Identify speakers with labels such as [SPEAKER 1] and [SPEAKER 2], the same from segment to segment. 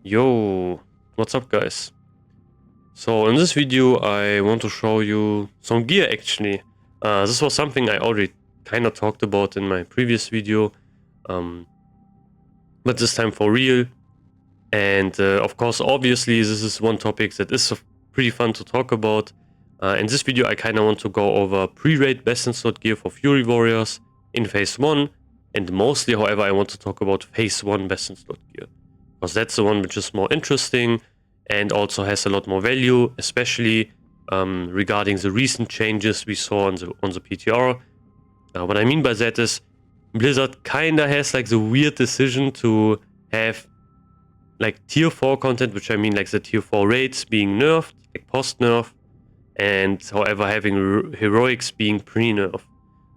[SPEAKER 1] Yo, what's up guys? So in this video I want to show you some gear actually. This was something I already kind of talked about in my previous video, but this time for real. And of course, obviously this is one topic that is pretty fun to talk about. In this video I kind of want to go over pre-raid best in slot gear for Fury Warriors in phase 1, and mostly however I want to talk about phase 1 best in slot gear, because that's the one which is more interesting and also has a lot more value, especially regarding the recent changes we saw on the PTR. What I mean by that is Blizzard kinda has like the weird decision to have like tier 4 content, which I mean like the tier 4 raids being nerfed, like post nerf, and however having heroics being pre-nerf.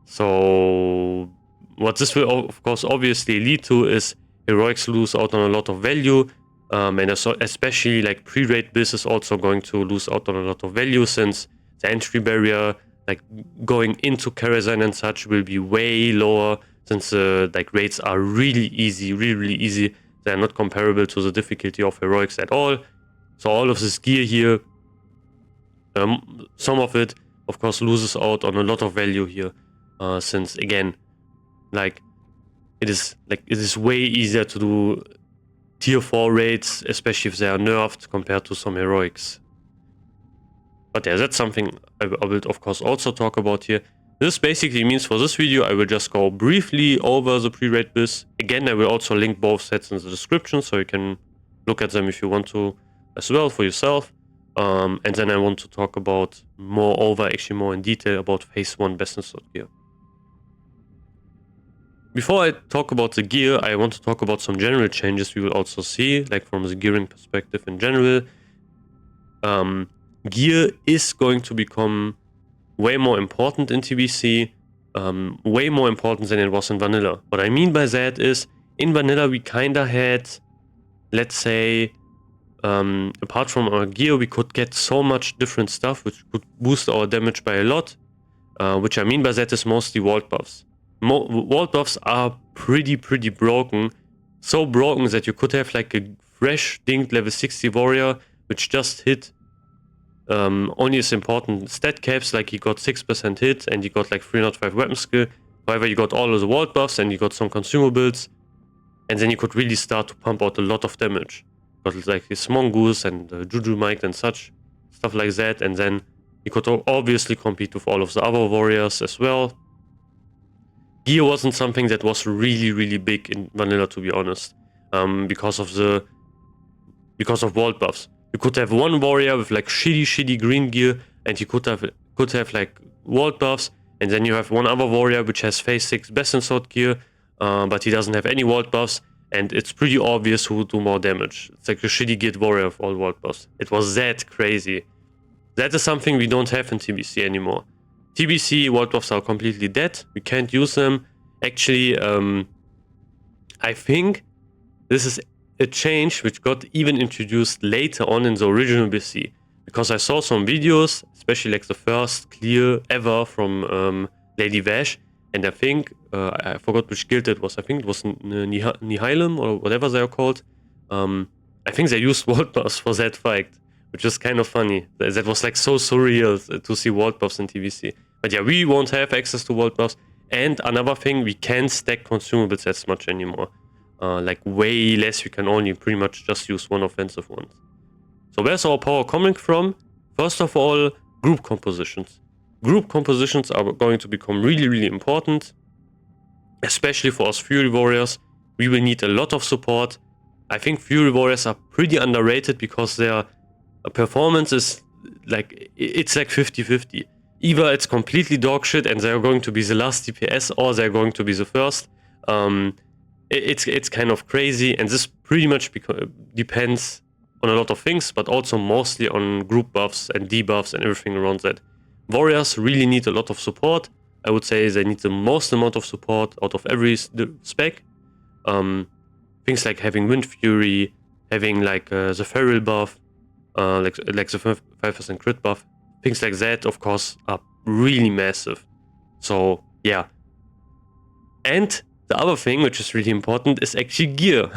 [SPEAKER 1] So what this will of course obviously lead to is heroics lose out on a lot of value, and especially like pre-raid biz is also going to lose out on a lot of value, since the entry barrier like going into Crusade and such will be way lower, since like raids are really easy, really easy. They're not comparable to the difficulty of heroics at all. So all of this gear here, some of it of course loses out on a lot of value here, since again like it is way easier to do tier 4 raids, especially if they are nerfed compared to some heroics. But yeah, that's something I will of course also talk about here. This basically means for this video I will just go briefly over the pre-raid biz. Again, I will also link both sets in the description, so you can look at them if you want to as well for yourself. And then I want to talk about actually more in detail about phase 1 best in slot gear. Before I talk about the gear, I want to talk about some general changes we will also see, like from the gearing perspective in general. Gear is going to become way more important in TBC, way more important than it was in vanilla. What I mean by that is, in vanilla we kinda had, let's say, apart from our gear, we could get so much different stuff which could boost our damage by a lot. Which I mean by that is mostly walled buffs. Walled buffs are pretty broken. So broken that you could have like a fresh dinged level 60 warrior which just hit only his important stat caps, like he got 6% hit and he got like 305 weapon skill. However, you got all of the walled buffs and you got some consumables, and then you could really start to pump out a lot of damage. Got like his mongoose and juju might and such stuff like that, and then you could obviously compete with all of the other warriors as well. Gear wasn't something that was really big in vanilla, to be honest, because of walled buffs. You could have one warrior with like shitty green gear, and you could have like walled buffs, and then you have one other warrior which has phase 6 best in slot gear, but he doesn't have any walled buffs, and it's pretty obvious who would do more damage. It's like a shitty geared warrior with all walled buffs. It was that crazy. That is something we don't have in TBC anymore. TBC walled buffs are completely dead. We can't use them. Actually, I think this is a change which got even introduced later on in the original BC, because I saw some videos, especially like the first clear ever from Lady Vash, and I think I forgot which guild it was. I think it was Nihilum or whatever they are called. I think they used walled buffs for that fight, which is kind of funny. That was like so surreal to see walled buffs in TBC. But yeah, we won't have access to walled buffs. And another thing, we can't stack consumables as much anymore. Like way less. We can only pretty much just use one offensive one. So where's our power coming from? First of all, group compositions. Group compositions are going to become really important, especially for us Fury Warriors. We will need a lot of support. I think Fury Warriors are pretty underrated because their performance is like, it's like 50-50. Either it's completely dog shit and they're going to be the last DPS, or they're going to be the first. It's kind of crazy, and this pretty much depends on a lot of things, but also mostly on group buffs and debuffs and everything around that. Warriors really need a lot of support. I would say they need the most amount of support out of every spec. Things like having Wind Fury, having like the Feral buff, like the 5% crit buff. Things like that, of course, are really massive. So yeah. And the other thing, which is really important, is actually gear.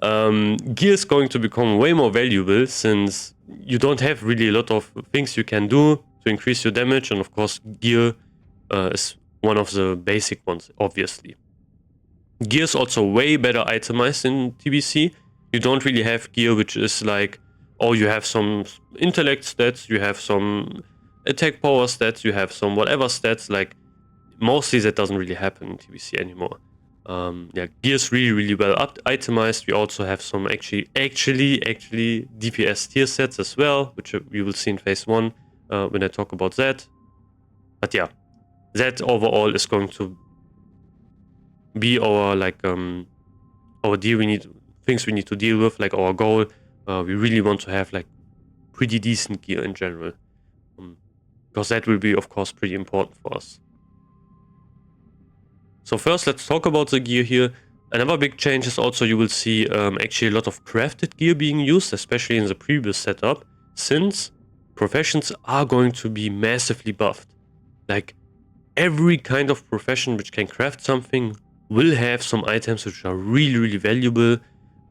[SPEAKER 1] Gear is going to become way more valuable since you don't have really a lot of things you can do to increase your damage, and of course gear is one of the basic ones, obviously. Gear is also way better itemized in TBC. You don't really have gear which is like, oh, you have some intellect stats, you have some attack power stats, you have some whatever stats. Like, mostly that doesn't really happen in TBC anymore. Yeah, gear's really well itemized. We also have some actually DPS tier sets as well, which we will see in phase 1 when I talk about that. But yeah, that overall is going to be our our deal. Things we need to deal with, like our goal. We really want to have like pretty decent gear in general, because that will be of course pretty important for us. So first, let's talk about the gear here. Another big change is also you will see actually a lot of crafted gear being used, especially in the previous setup, since professions are going to be massively buffed. Like, every kind of profession which can craft something will have some items which are really valuable.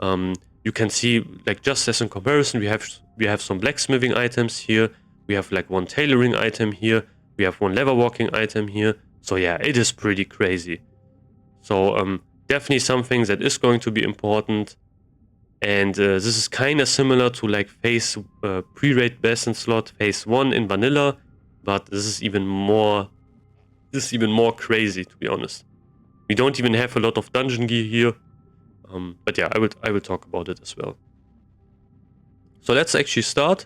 [SPEAKER 1] You can see, like, just as in comparison, we have some blacksmithing items here. We have like one tailoring item here. We have one leatherworking item here. So yeah, it is pretty crazy. So definitely something that is going to be important. And this is kind of similar to like phase pre-raid bastion slot phase 1 in vanilla, but this is even more crazy, to be honest. We don't even have a lot of dungeon gear here. But yeah, I will talk about it as well. So let's actually start.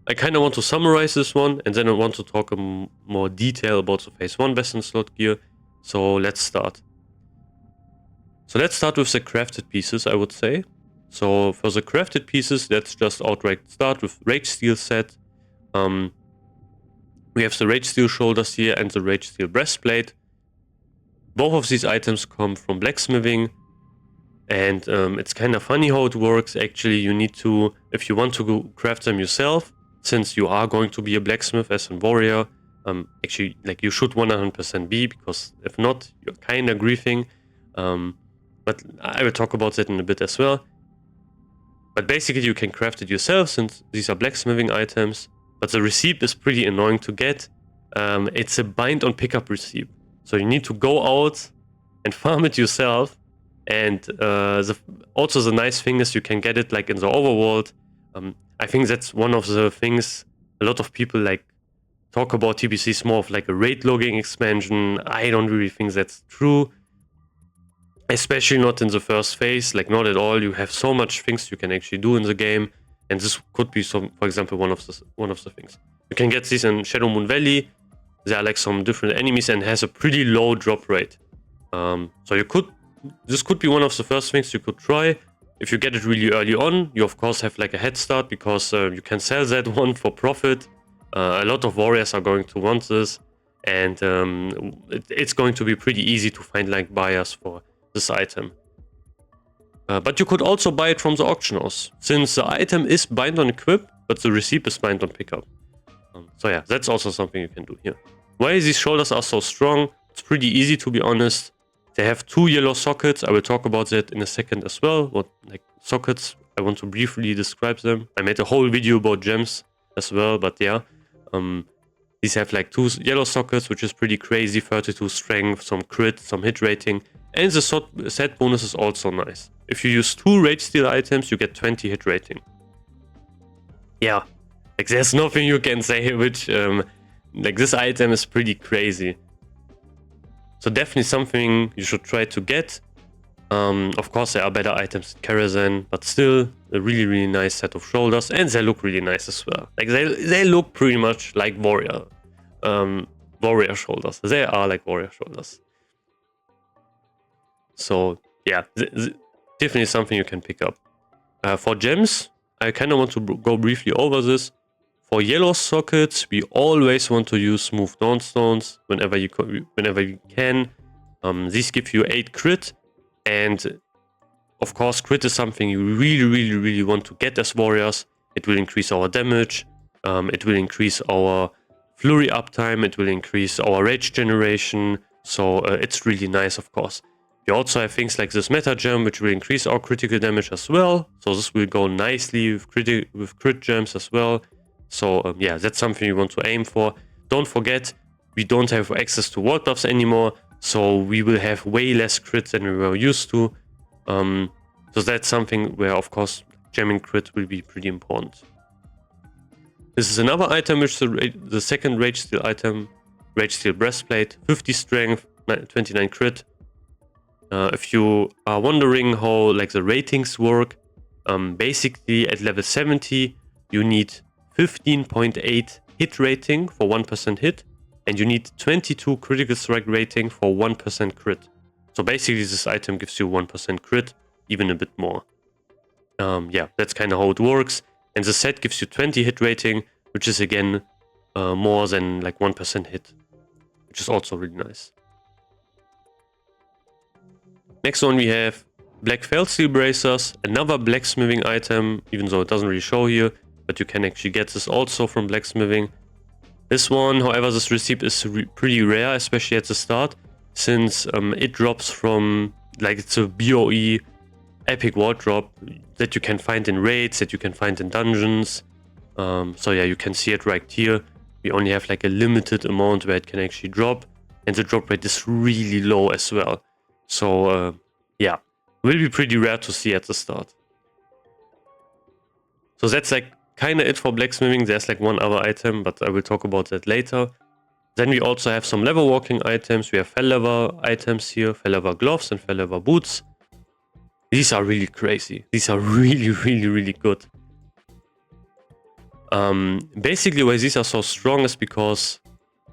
[SPEAKER 1] I kind of want to summarize this one, and then I want to talk in more detail about the phase 1 bastion slot gear. So let's start. So let's start with the crafted pieces, I would say. So for the crafted pieces, let's just outright start with Rage Steel set. We have the Rage Steel shoulders here and the Rage Steel breastplate. Both of these items come from blacksmithing. And it's kind of funny how it works. Actually, you need to, if you want to go craft them yourself, since you are going to be a blacksmith as a warrior, actually, like, you should 100% be, because if not, you're kind of griefing. But I will talk about that in a bit as well. But basically, you can craft it yourself since these are blacksmithing items. But the receipt is pretty annoying to get. It's a bind on pickup receipt. So you need to go out and farm it yourself. And also the nice thing is you can get it like in the overworld. I think that's one of the things a lot of people like talk about. TBC is more of like a raid logging expansion. I don't really think that's true. Especially not in the first phase, like not at all. You have so much things you can actually do in the game, and this could be some, for example, one of the things. You can get these in Shadow Moon Valley. There are like some different enemies and has a pretty low drop rate. So this could be one of the first things you could try. If you get it really early on, you of course have like a head start, because you can sell that one for profit. A lot of warriors are going to want this, and it's going to be pretty easy to find like buyers for this item. But you could also buy it from the auction house, since the item is bind on equip, but the receipt is bind on pickup. So yeah, that's also something you can do here. Why these shoulders are so strong? It's pretty easy, to be honest. They have 2 yellow sockets. I will talk about that in a second as well. What like sockets, I want to briefly describe them. I made a whole video about gems as well, but yeah. These have like 2 yellow sockets, which is pretty crazy. 32 strength, some crit, some hit rating. And the set bonus is also nice. If you use 2 Rage Steel items, you get 20 hit rating. Yeah, like there's nothing you can say which, like this item is pretty crazy. So definitely something you should try to get. Of course, there are better items in Crusade, but still a really nice set of shoulders, and they look really nice as well. Like they look pretty much like warrior shoulders. They are like warrior shoulders. So yeah, definitely something you can pick up. For gems, I kind of want to go briefly over this. For yellow sockets, we always want to use smooth dawnstones whenever you can. These give you 8 crit, and of course crit is something you really want to get as warriors. It will increase our damage, it will increase our flurry uptime, it will increase our rage generation, so it's really nice, of course. We also have things like this meta gem, which will increase our critical damage as well. So this will go nicely with crit gems as well. So yeah, that's something you want to aim for. Don't forget, we don't have access to ward buffs anymore, so we will have way less crits than we were used to. So that's something where, of course, gemming crit will be pretty important. This is another item, which is the second Rage Steel item, Rage Steel Breastplate, 50 strength, 29 crit. If you are wondering how like the ratings work, basically at level 70 you need 15.8 hit rating for 1% hit, and you need 22 critical strike rating for 1% crit. So basically this item gives you 1% crit, even a bit more. Yeah, that's kind of how it works. And the set gives you 20 hit rating, which is again more than like 1% hit, which is also really nice. Next one we have Black Felt Steel Bracers, another blacksmithing item, even though it doesn't really show here, but you can actually get this also from blacksmithing. This one, however, this receipt is pretty rare, especially at the start, since it drops from, like, it's a BOE epic ward drop that you can find in raids, that you can find in dungeons. So yeah, you can see it right here. We only have like a limited amount where it can actually drop, and the drop rate is really low as well. So yeah, will be pretty rare to see at the start. So that's like kind of it for blacksmithing. There's like one other item, but I will talk about that later. Then we also have some leather walking items. We have fell leather items here, fell leather gloves and fell leather boots. These are really crazy. These are really good. Basically why these are so strong is because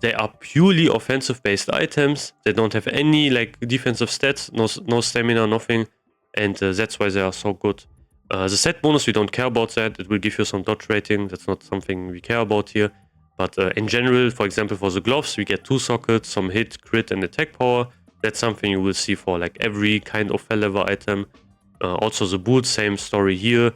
[SPEAKER 1] they are purely offensive based items. They don't have any like defensive stats, no stamina, nothing, and that's why they are so good. The set bonus, we don't care about that. It will give you some dodge rating. That's not something we care about here. But in general, for example, for the gloves, we get 2 sockets, some hit, crit, and attack power. That's something you will see for like every kind of fell leather item. Also the boots, same story here.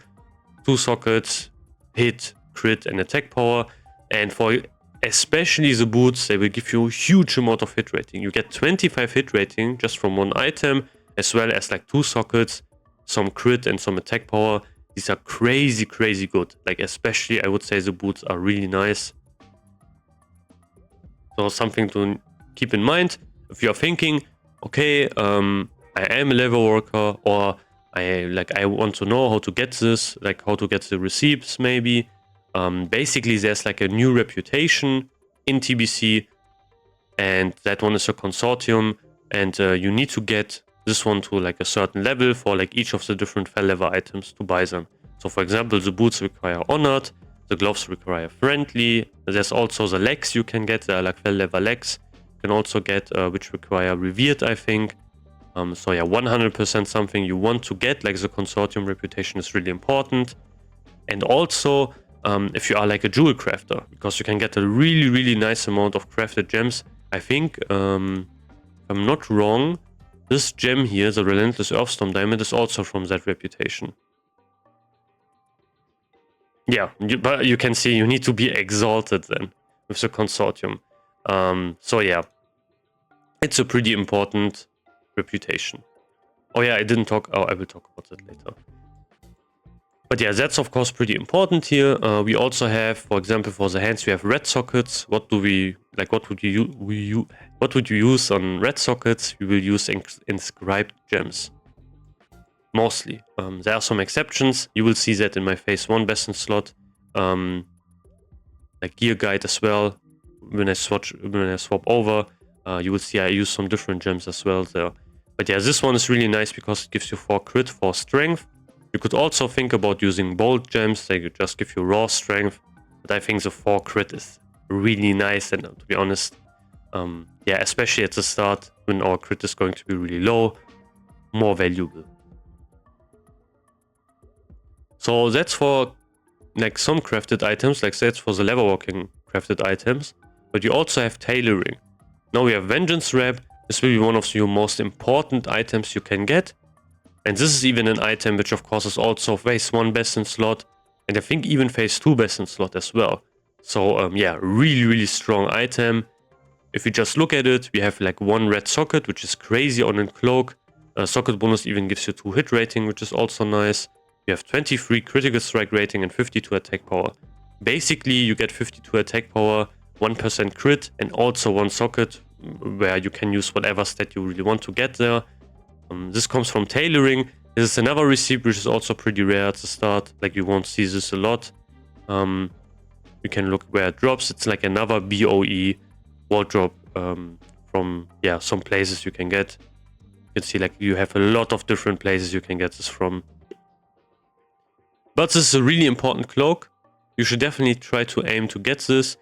[SPEAKER 1] 2 sockets, hit, crit, and attack power. And for especially the boots, they will give you a huge amount of hit rating. You get 25 hit rating just from one item, as well as like 2 sockets, some crit, and some attack power. These are crazy good. Like especially, I would say the boots are really nice. So something to keep in mind if you are thinking, okay, I am a level worker, or I want to know how to get this, like how to get the receipts maybe. Basically, there's like a new reputation in TBC, and that one is a consortium, and you need to get this one to like a certain level for like each of the different fell leather items to buy them. So for example, the boots require honored, the gloves require friendly. There's also the legs you can get, like fell leather legs. You can also get which require revered, I think. So yeah, 100% something you want to get, like the consortium reputation is really important. And also, if you are like a jewel crafter, because you can get a really nice amount of crafted gems. I think, if I'm not wrong, this gem here, the Relentless Earthstorm Diamond, is also from that reputation. Yeah, but you can see you need to be exalted then with the consortium. So yeah, it's a pretty important reputation. Oh yeah, I didn't talk. Oh, I will talk about that later. But yeah, that's of course pretty important here. We also have, for example, for the hands, we have red sockets. What do we like? What would you use on red sockets? We will use inscribed gems mostly. There are some exceptions. You will see that in my phase 1 best in slot, like gear guide as well. When I swap over, you will see I use some different gems as well there. But yeah, this one is really nice because it gives you 4 crit, 4 strength. You could also think about using bold gems. They could just give you raw strength. But I think the 4 crit is really nice, and to be honest, yeah, especially at the start when our crit is going to be really low, more valuable. So that's for like some crafted items, like that's for the leather walking crafted items. But you also have tailoring. Now we have Vengeance Wrap. This will be one of your most important items you can get. And this is even an item which of course is also phase 1 best in slot, and I think even phase 2 best in slot as well. So yeah, really strong item. If you just look at it, we have like 1 red socket, which is crazy on a cloak. Socket bonus even gives you 2 hit rating, which is also nice. You have 23 critical strike rating and 52 attack power. Basically, you get 52 attack power, 1% crit, and also 1 socket, where you can use whatever stat you really want to get there. This comes from tailoring. This is another receipt which is also pretty rare at the start. Like, you won't see this a lot. You can look where it drops. It's like another BOE wardrobe from some places you can get. You can see like you have a lot of different places you can get this from. But this is a really important cloak. You should definitely try to aim to get this.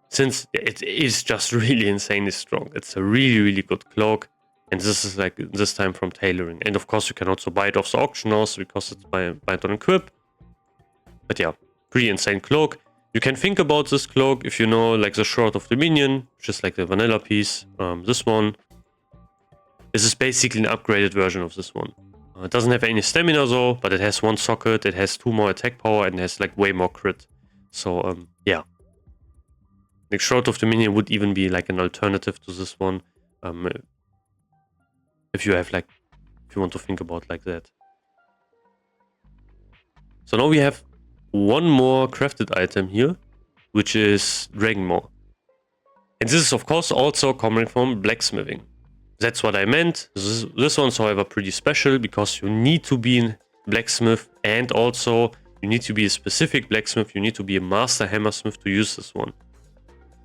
[SPEAKER 1] Since it is just really insanely strong. It's a really, really good cloak. And this is like this time from tailoring. And of course you can also buy it off the auction house because it's buy it on equip. But yeah, pretty insane cloak. You can think about this cloak if you know like the Shroud of Dominion, just like the vanilla piece. This one. This is basically an upgraded version of this one. It doesn't have any stamina though, but it has 1 socket, it has 2 more attack power, and it has like way more crit. So yeah. Like Shroud of Dominion would even be like an alternative to this one. If you want to think about like that. So now we have one more crafted item here, which is Dragon Maw. And this is of course also coming from blacksmithing. That's what I meant. This one's however pretty special because you need to be a blacksmith, and also you need to be a specific blacksmith. You need to be a master hammersmith to use this one.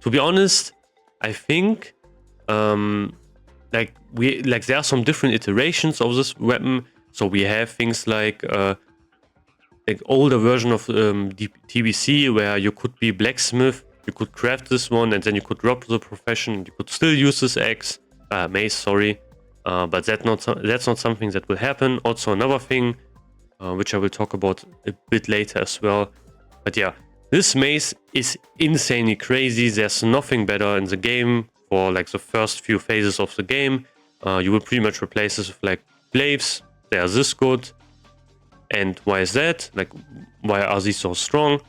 [SPEAKER 1] To be honest, I think there are some different iterations of this weapon. So we have things like older version of TBC where you could be blacksmith, you could craft this one, and then you could drop the profession. You could still use this mace, sorry, but that's not something that will happen. Also another thing, which I will talk about a bit later as well. But yeah, this mace is insanely crazy. There's nothing better in the game for like the first few phases of the game. You will pretty much replace this with like glaives. They are this good. And why is that? Like, why are these so strong?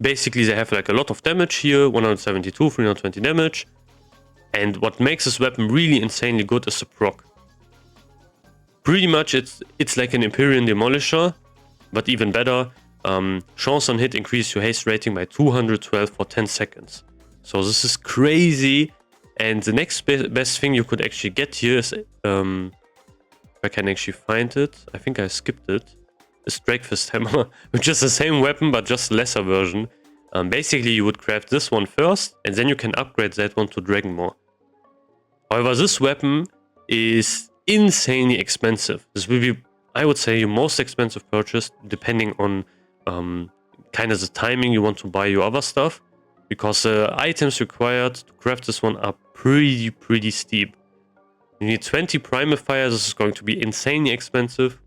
[SPEAKER 1] Basically, they have like a lot of damage here, 172, 320 damage. And what makes this weapon really insanely good is the proc. Pretty much it's like an Empyrean Demolisher, but even better. Chance on hit increase your haste rating by 212 for 10 seconds. So this is crazy. And the next best thing you could actually get here is, if I can actually find it, I think I skipped it, is Drakefist Hammer, which is the same weapon but just lesser version. Basically you would craft this one first, and then you can upgrade that one to Dragon Maw. However, this weapon is insanely expensive. This will be, I would say, your most expensive purchase, depending on kind of the timing you want to buy your other stuff, because the items required to craft this one are pretty steep. You need 20 Primal Fire. This is going to be insanely expensive.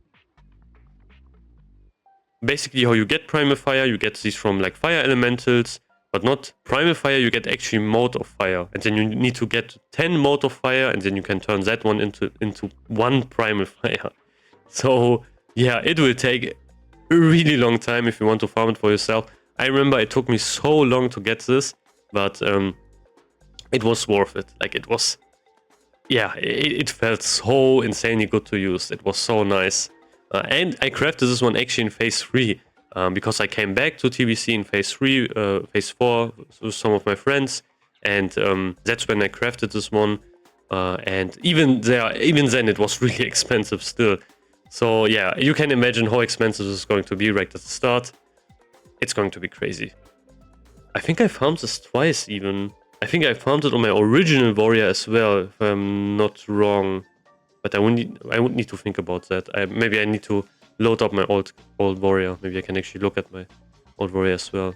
[SPEAKER 1] Basically, how you get Primal Fire, you get these from like fire elementals, but not Primal Fire, you get actually Mode of Fire. And then you need to get 10 Mode of Fire, and then you can turn that one into 1 Primal Fire. So yeah, it will take a really long time if you want to farm it for yourself. I remember it took me so long to get this, but it was worth it. Like, it was, yeah, it felt so insanely good to use. It was so nice. And I crafted this one actually in phase 3, because I came back to TBC in phase 3, phase 4 with some of my friends, and that's when I crafted this one. And even then it was really expensive still. So yeah, you can imagine how expensive this is going to be right at the start. It's going to be crazy. I think I farmed this twice even. I think I farmed it on my original warrior as well, if I'm not wrong. But I would need to think about that. Maybe I need to load up my old warrior. Maybe I can actually look at my old warrior as well.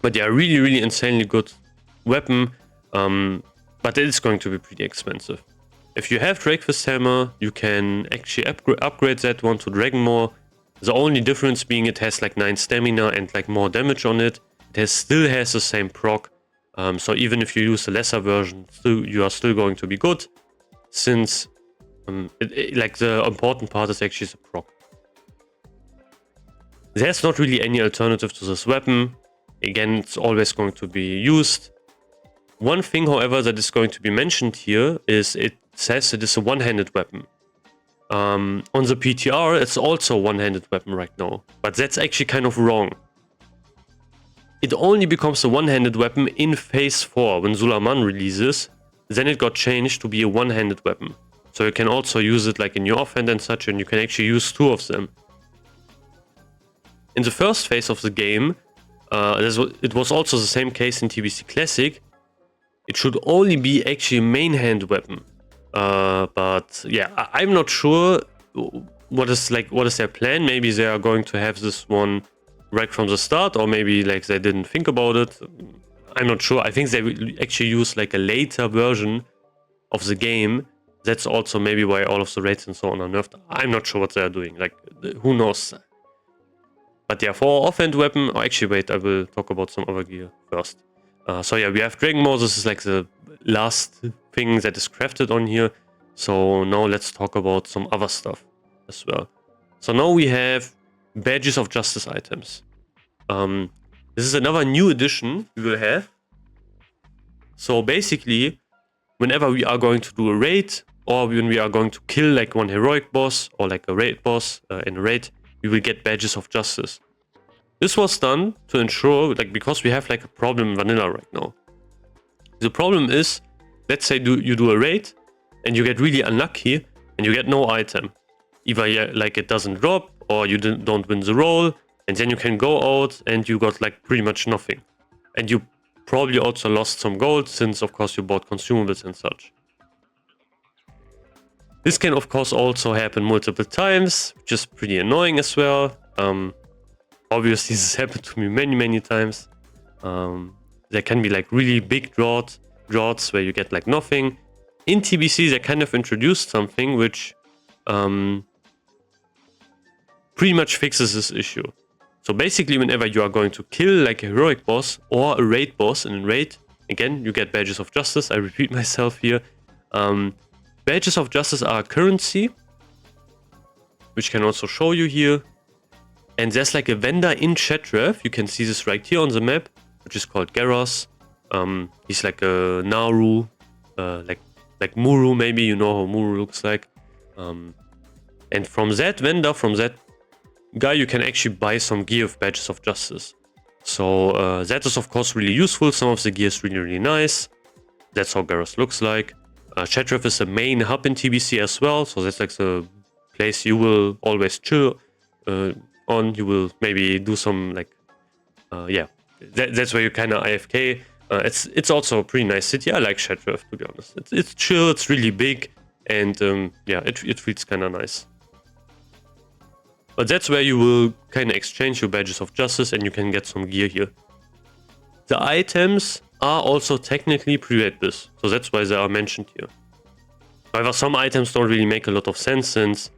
[SPEAKER 1] But yeah, really insanely good weapon. But it is going to be pretty expensive. If you have Drakefist Hammer, you can actually upgrade that one to Dragon Maw. The only difference being it has like 9 stamina and like more damage on it. It still has the same proc. So even if you use the lesser version, you are still going to be good. Since like the important part is actually the proc. There's not really any alternative to this weapon. Again, it's always going to be used. One thing, however, that is going to be mentioned here is it says it is a one-handed weapon. On the PTR, it's also a one-handed weapon right now, but that's actually kind of wrong. It only becomes a one-handed weapon in Phase 4 when Sulaman releases. Then it got changed to be a one-handed weapon. So you can also use it like in your offhand and such, and you can actually use 2 of them. In the first phase of the game, it was also the same case in TBC Classic. It should only be actually a main hand weapon. But yeah, I'm not sure what is their plan. Maybe they are going to have this one right from the start, or maybe like they didn't think about it. I'm not sure. I think they will actually use like a later version of the game. That's also maybe why all of the rates and so on are nerfed. I'm not sure what they are doing. Like, who knows? But yeah, for offhand weapon, oh, actually wait, I will talk about some other gear first. So yeah, we have Dragon Maw. This is like the last thing that is crafted on here. So now let's talk about some other stuff as well. So now we have Badges of Justice items. This is another new addition we will have. So basically, whenever we are going to do a raid, or when we are going to kill like one heroic boss, or like a raid boss in a raid, we will get Badges of Justice. This was done to ensure, like, because we have like a problem in vanilla right now. The problem is, let's say you do a raid, and you get really unlucky, and you get no item. Either like it doesn't drop, or you don't win the roll, and then you can go out and you got like pretty much nothing. And you probably also lost some gold, since of course you bought consumables and such. This can of course also happen multiple times, which is pretty annoying as well. Obviously this happened to me many times. There can be like really big droughts where you get like nothing. In TBC they kind of introduced something which pretty much fixes this issue. So basically whenever you are going to kill like a heroic boss or a raid boss in a raid, again you get Badges of Justice. I repeat myself here. Badges of Justice are a currency, which can also show you here. And there's like a vendor in Chatref. You can see this right here on the map, which is called Garros. He's like a Naru, like Muru, maybe you know how Muru looks like. And from that vendor, from that guy, you can actually buy some gear of Badges of Justice. So that is of course really useful. Some of the gear is really nice. That's how Garros looks like. Chatref is the main hub in TBC as well, so that's like the place you will always chill on. You will maybe do some like, yeah, that's where you kind of AFK. It's also a pretty nice city. I like Chatref, to be honest. It's chill, it's really big, and yeah, it feels kind of nice. But that's where you will kind of exchange your Badges of Justice and you can get some gear here. The items are also technically pre-raid bis, so that's why they are mentioned here. However, some items don't really make a lot of sense since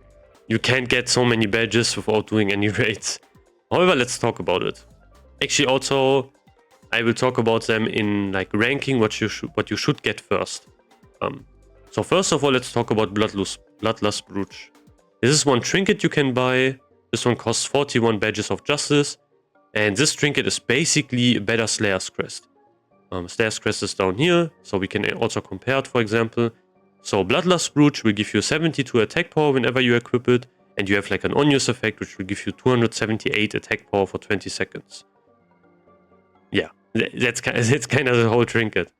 [SPEAKER 1] you can't get so many badges without doing any raids. However, let's talk about it. Actually, also, I will talk about them in like ranking what you should get first. So first of all, let's talk about Bloodlust Brooch. This is one trinket you can buy. This one costs 41 Badges of Justice, and this trinket is basically a better Slayer's Crest. Slayer's Crest is down here, so we can also compare it, for example. So Bloodlust Brooch will give you 72 attack power whenever you equip it, and you have like an on-use effect which will give you 278 attack power for 20 seconds. Yeah, that's kind of the whole trinket.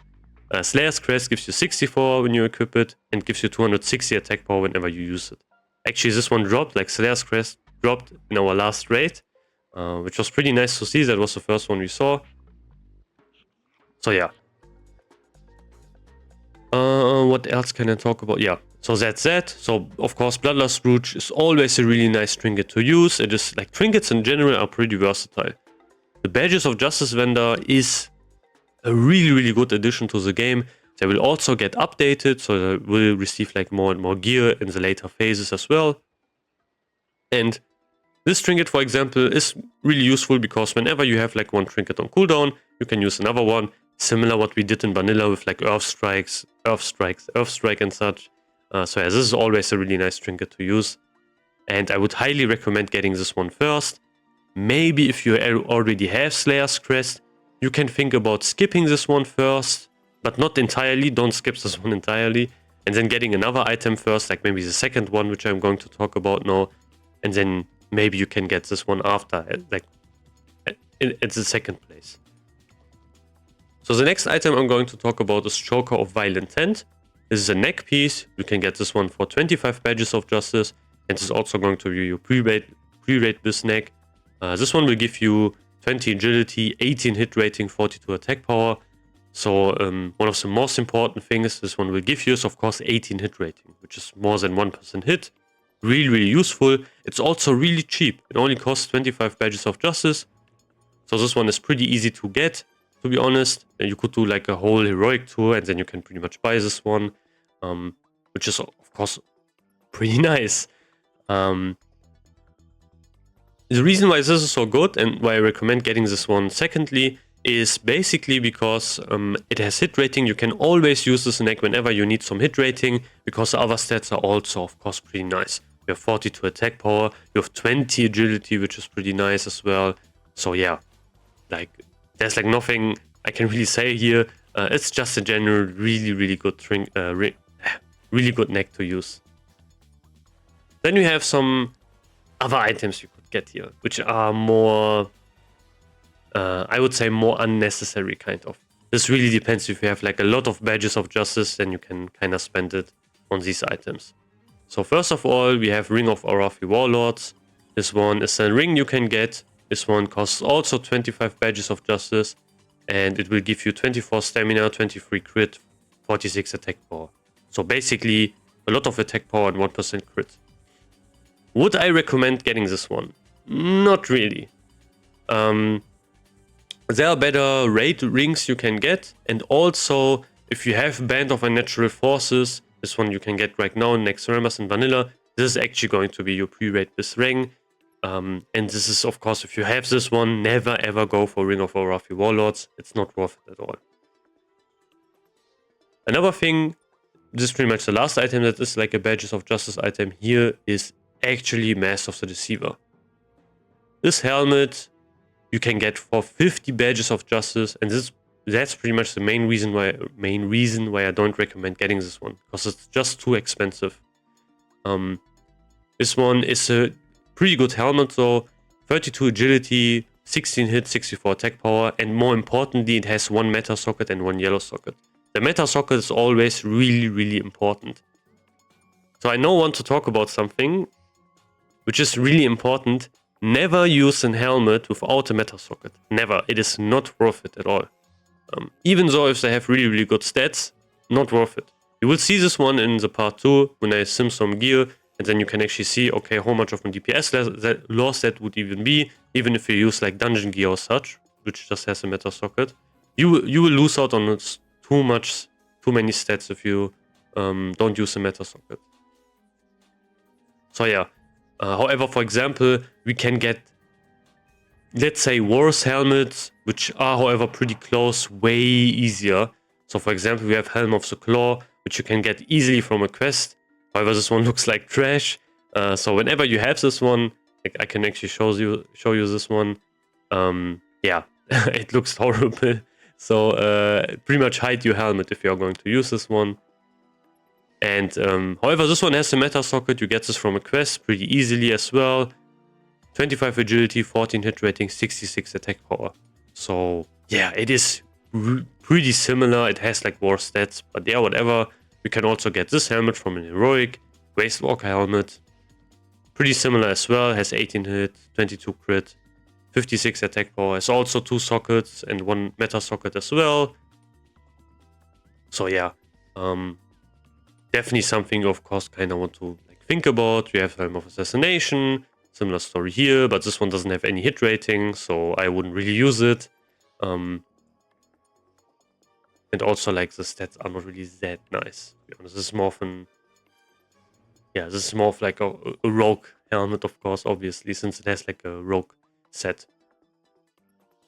[SPEAKER 1] Slayer's Crest gives you 64 when you equip it, and gives you 260 attack power whenever you use it. Actually, this one dropped, like Slayer's Crest dropped in our last raid, which was pretty nice to see. That was the first one we saw. So yeah. What else can I talk about? Yeah, so that's that. So of course, Bloodlust Brooch is always a really nice trinket to use. It is like trinkets in general are pretty versatile. The Badges of Justice vendor is a really good addition to the game. They will also get updated, so they will receive like more and more gear in the later phases as well. And this trinket, for example, is really useful because whenever you have like one trinket on cooldown, you can use another one. Similar what we did in vanilla with like Earth Strike and such. So yeah, this is always a really nice trinket to use. And I would highly recommend getting this one first. Maybe if you already have Slayer's Crest, you can think about skipping this one first. but not entirely. Don't skip this one entirely. And then getting another item first, like maybe the second one, which I'm going to talk about now. And then maybe you can get this one after, like at the second place. So the next item I'm going to talk about is Choker of Vile Intent. This is a neck piece. You can get this one for 25 badges of justice. And this is also going to be your pre-rate this neck. This one will give you 20 agility, 18 hit rating, 42 attack power. So one of the most important things this one will give you is of course 18 hit rating, which is more than 1% hit. Really useful. It's also really cheap. It only costs 25 badges of justice. So this one is pretty easy to get, to be honest. You could do like a whole heroic tour and then you can pretty much buy this one, which is of course pretty nice. The reason why this is so good and why I recommend getting this one secondly is basically because it has hit rating. You can always use this neck whenever you need some hit rating, because the other stats are also of course pretty nice. You have 42 attack power, you have 20 agility, which is pretty nice as well. So yeah, like there's like nothing I can really say here. It's just a general really good really good neck to use. Then you have some other items you could get here, which are more I would say more unnecessary kind of. This really depends. If you have like a lot of badges of justice, then you can kind of spend it on these items. So first of all, we have Ring of Arathi Warlords. This one is a ring you can get. This one costs also 25 badges of justice, and it will give you 24 stamina, 23 crit, 46 attack power. So basically a lot of attack power and 1% crit. Would I recommend getting this one? Not really. There are better raid rings you can get, and also if you have Band of Unnatural Forces, this one you can get right now in Next Realmers in Vanilla. This is actually going to be your pre-raid this ring. And this is of course, if you have this one, never ever go for Ring of Arathi Warlords. It's not worth it at all. Another thing, this is pretty much the last item that is like a Badges of Justice item here, is actually Mask of the Deceiver. This helmet you can get for 50 badges of justice, and that's pretty much the main reason why I don't recommend getting this one, because it's just too expensive. This one is a pretty good helmet though, 32 agility, 16 hit, 64 attack power, and more importantly, it has one meta socket and one yellow socket. The meta socket is always really important. So I now want to talk about something which is really important. Never use a helmet without a meta socket. Never. It is not worth it at all. Even though if they have really good stats, not worth it. You will see this one in the part 2 when I sim some gear, and then you can actually see, okay, how much of a DPS loss that would even be, even if you use like dungeon gear or such, which just has a meta socket. You will lose out on too many stats if you don't use a meta socket. So yeah. However, for example, we can get, let's say, Wars helmets, which are, however, pretty close, way easier. So, for example, we have Helm of the Claw, which you can get easily from a quest. However, this one looks like trash. So, whenever you have this one, I can actually show you this one. Yeah, it looks horrible. So, pretty much hide your helmet if you are going to use this one. And however, this one has a meta socket. You get this from a quest pretty easily as well. 25 agility, 14 hit rating, 66 attack power. So yeah, it is pretty similar. It has like war stats, but yeah, whatever. You can also get this helmet from an heroic Wastewalker helmet. Pretty similar as well. Has 18 hit, 22 crit, 56 attack power. Has also 2 sockets and 1 meta socket as well. So yeah. Definitely something you of course kind of want to like think about. We have Helm of Assassination, similar story here, but this one doesn't have any hit rating, so I wouldn't really use it. And also like the stats are not really that nice, to be honest. This is more of like a rogue helmet, of course, obviously, since it has like a rogue set.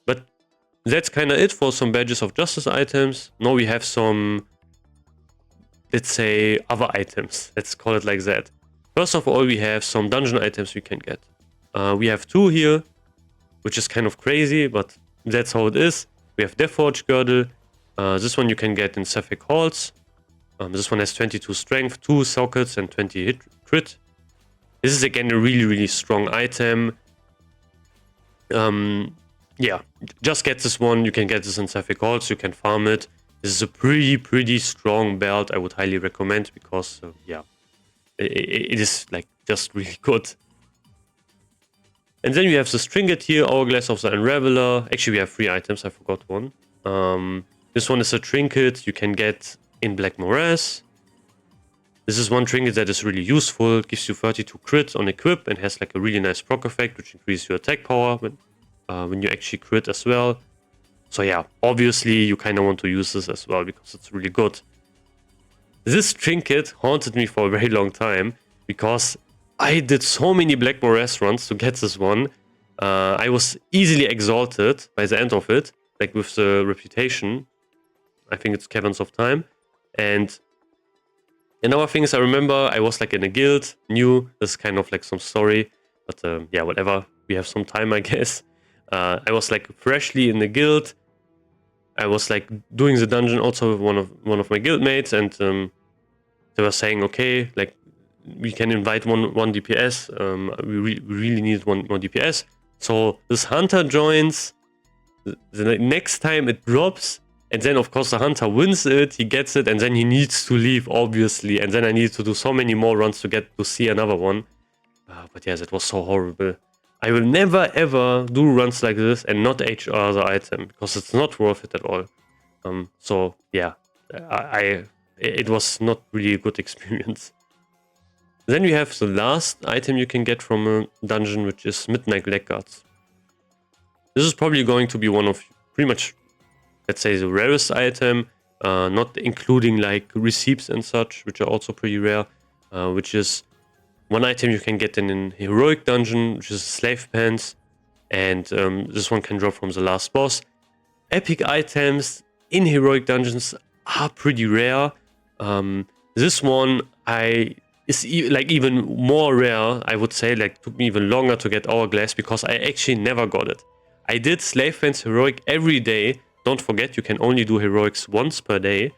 [SPEAKER 1] But that's kind of it for some Badges of Justice items. Now we have some, let's say, other items. Let's call it like that. First of all, we have some dungeon items we can get. We have 2 here, which is kind of crazy, but that's how it is. We have Deathforge Girdle. This one you can get in Cephalic Halls. This one has 22 strength, 2 sockets, and 20 hit crit. This is again a really strong item. Yeah, just get this one. You can get this in Cephalic Halls. You can farm it. This is a pretty strong belt. I would highly recommend because yeah, it is like just really good. And then we have the Trinket here, Hourglass of the Unraveler. Actually, we have 3 items. I forgot one. This one is a trinket you can get in Black Morass. This is one trinket that is really useful. It gives you 32 crit on equip and has like a really nice proc effect, which increases your attack power when you actually crit as well. So yeah, obviously you kind of want to use this as well because it's really good. This trinket haunted me for a very long time because I did so many Black Morass runs to get this one. I was easily exalted by the end of it, like with the reputation. I think it's Caverns of Time. And another thing is, I remember I was like in a guild, new, this is kind of like some story, but yeah, whatever, we have some time, I guess. I was like freshly in the guild. I was like doing the dungeon also with one of my guildmates, and they were saying, okay, like we can invite one DPS. We really need one DPS. So this hunter joins. The next time it drops, and then of course the hunter wins it, he gets it, and then he needs to leave, obviously. And then I need to do so many more runs to get to see another one. But yes, it was so horrible. I will never ever do runs like this and not HR the item because it's not worth it at all. So yeah, it was not really a good experience. Then we have the last item you can get from a dungeon, which is Midnight Blackguards. This is probably going to be one of pretty much, let's say, the rarest item, not including like receipts and such, which are also pretty rare, which is one item you can get in an heroic dungeon, which is Slave Pants, and this one can drop from the last boss. Epic items in heroic dungeons are pretty rare. This one is like even more rare, I would say. Like, took me even longer to get Hourglass because I actually never got it. I did Slave Pants heroic every day. Don't forget, you can only do heroics once per day.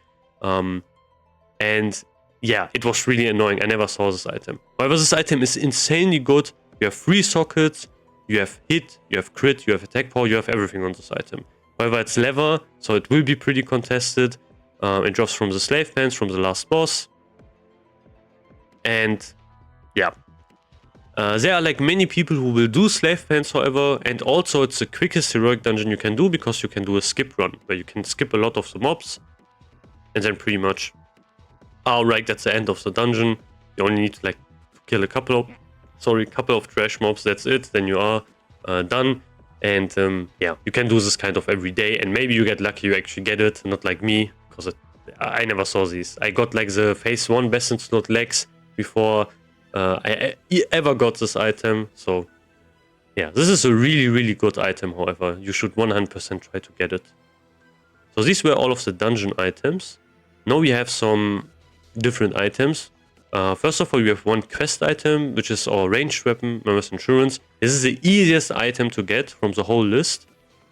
[SPEAKER 1] And yeah, it was really annoying. I never saw this item. However, this item is insanely good. You have 3 sockets, you have hit, you have crit, you have attack power, you have everything on this item. However, it's leather, so it will be pretty contested. It drops from the Slave Pants, from the last boss. And yeah, there are like many people who will do Slave Pants, however, and also it's the quickest heroic dungeon you can do because you can do a skip run where you can skip a lot of the mobs and then pretty much right, that's the end of the dungeon. You only need to like kill a couple of trash mobs, that's it, then you are done. And yeah, you can do this kind of every day, and maybe you get lucky, you actually get it, not like me, because I never saw these. I got like the phase 1 best in slot legs before I ever got this item. So yeah, this is a really good item. However, you should 100% try to get it. So these were all of the dungeon items. Now we have some different items. First of all, we have one quest item, which is our ranged weapon, Mammoth Insurance. This is the easiest item to get from the whole list,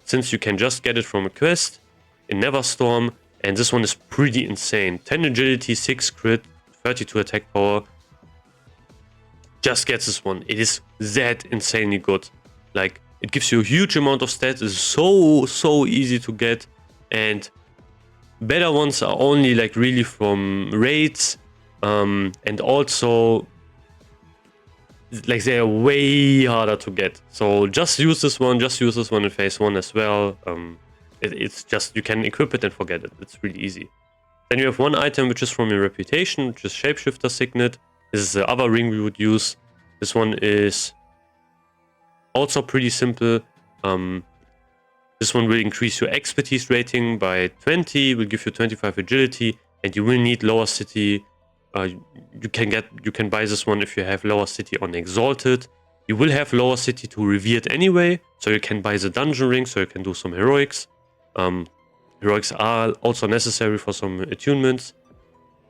[SPEAKER 1] since you can just get it from a quest in Neverstorm, and this one is pretty insane. 10 agility, 6 crit, 32 attack power. Just get this one. It is that insanely good. Like, it gives you a huge amount of stats. It's so easy to get, and better ones are only like really from raids, and also like they are way harder to get. So just use this one in phase 1 as well. It's just, you can equip it and forget it. It's really easy. Then you have one item which is from your reputation, which is Shapeshifter Signet. This is the other ring we would use. This one is also pretty simple. This one will increase your expertise rating by 20, will give you 25 agility, and you will need lower city. You can buy this one if you have lower city on Exalted. You will have lower city to Revered anyway, so you can buy the dungeon ring, so you can do some heroics. Heroics are also necessary for some attunements.